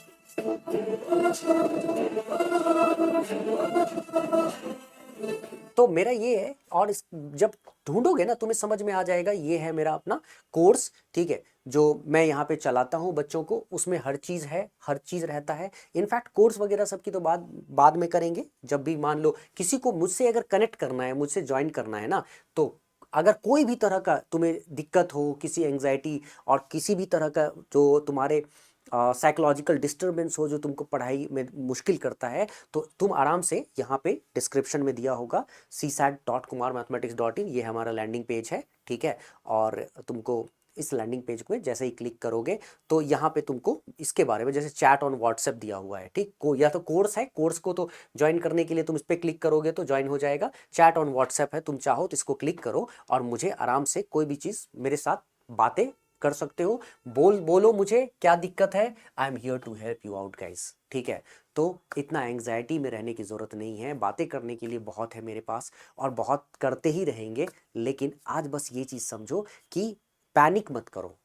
तो मेरा ये है, और जब ढूंढोगे ना तुम्हें समझ में आ जाएगा, ये है मेरा अपना कोर्स, ठीक है, जो मैं यहाँ पे चलाता हूँ बच्चों को, उसमें हर चीज़ है, हर चीज़ रहता है। इनफैक्ट कोर्स वगैरह सब की तो बाद में करेंगे, जब भी मान लो किसी को मुझसे अगर कनेक्ट करना है, मुझसे ज्वाइन करना है ना, तो अगर कोई भी तरह का तुम्हें दिक्कत हो, किसी एंग्जाइटी और किसी भी तरह का जो तुम्हारे साइकोलॉजिकल डिस्टर्बेंस हो, जो तुमको पढ़ाई में मुश्किल करता है, तो तुम आराम से यहाँ पे डिस्क्रिप्शन में दिया होगा csat.kumarmathematics.in, ये हमारा लैंडिंग पेज है, ठीक है। और तुमको इस लैंडिंग पेज को जैसे ही क्लिक करोगे तो यहाँ पे तुमको इसके बारे में, जैसे चैट ऑन व्हाट्सएप दिया हुआ है, ठीक, को या तो कोर्स है, कोर्स को तो ज्वाइन करने के लिए तुम इस पर क्लिक करोगे तो ज्वाइन हो जाएगा। चैट ऑन व्हाट्सएप है, तुम चाहो तो इसको क्लिक करो और मुझे आराम से कोई भी चीज़ मेरे साथ बातें कर सकते हो। बोलो मुझे क्या दिक्कत है, I am here to help you out guys, ठीक है। तो इतना एंग्जाइटी में रहने की ज़रूरत नहीं है, बातें करने के लिए बहुत है मेरे पास और बहुत करते ही रहेंगे। लेकिन आज बस ये चीज़ समझो कि पैनिक मत करो,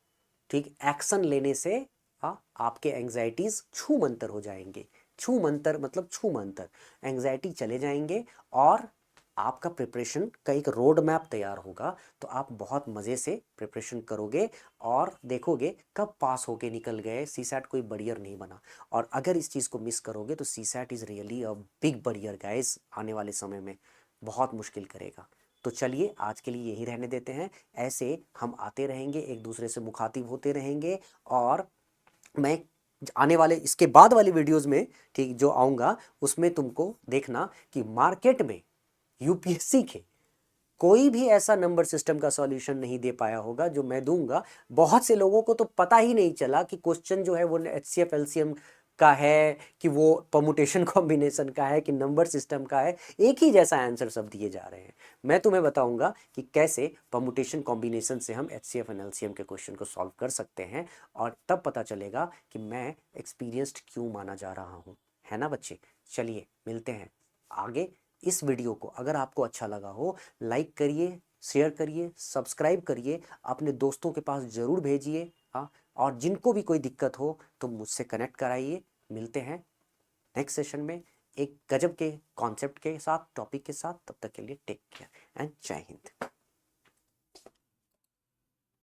ठीक, एक्शन लेने से आपके एंग्जाइटीज़ छू मंतर हो जाएंगे। छू मंतर मतलब छू मंतर, एंग्जाइटी चले जाएंगे और आपका प्रिपरेशन का एक रोड मैप तैयार होगा। तो आप बहुत मज़े से प्रिपरेशन करोगे और देखोगे कब पास होके निकल गए। सीसैट कोई बरियर नहीं बना, और अगर इस चीज़ को मिस करोगे तो CSAT is really a big barrier guys, आने वाले समय में बहुत मुश्किल करेगा। तो चलिए आज के लिए यही रहने देते हैं। ऐसे हम आते रहेंगे, एक दूसरे से मुखातिब होते रहेंगे, और मैं आने वाले इसके बाद वाली वीडियोस में, ठीक, जो आऊँगा उसमें तुमको देखना कि मार्केट में यूपीएससी के कोई भी ऐसा नंबर सिस्टम का सॉल्यूशन नहीं दे पाया होगा जो मैं दूंगा। बहुत से लोगों को तो पता ही नहीं चला कि क्वेश्चन जो है वो एचसीएफ एलसीएम का है कि वो परमुटेशन कॉम्बिनेशन का है कि नंबर सिस्टम का है। एक ही जैसा आंसर सब दिए जा रहे हैं। मैं तुम्हें बताऊंगा कि कैसे परमुटेशन कॉम्बिनेशन से हम एचसीएफ एंड एलसीएम के क्वेश्चन को सॉल्व कर सकते हैं, और तब पता चलेगा कि मैं एक्सपीरियंस्ड क्यों माना जा रहा हूँ, है ना बच्चे। चलिए मिलते हैं आगे। इस वीडियो को अगर आपको अच्छा लगा हो, लाइक करिए, शेयर करिए, सब्सक्राइब करिए, अपने दोस्तों के पास ज़रूर भेजिए। हाँ, और जिनको भी कोई दिक्कत हो तो मुझसे कनेक्ट कराइए। मिलते हैं नेक्स्ट सेशन में एक गजब के कॉन्सेप्ट के साथ, टॉपिक के साथ। तब तक के लिए टेक केयर एंड जय हिंद।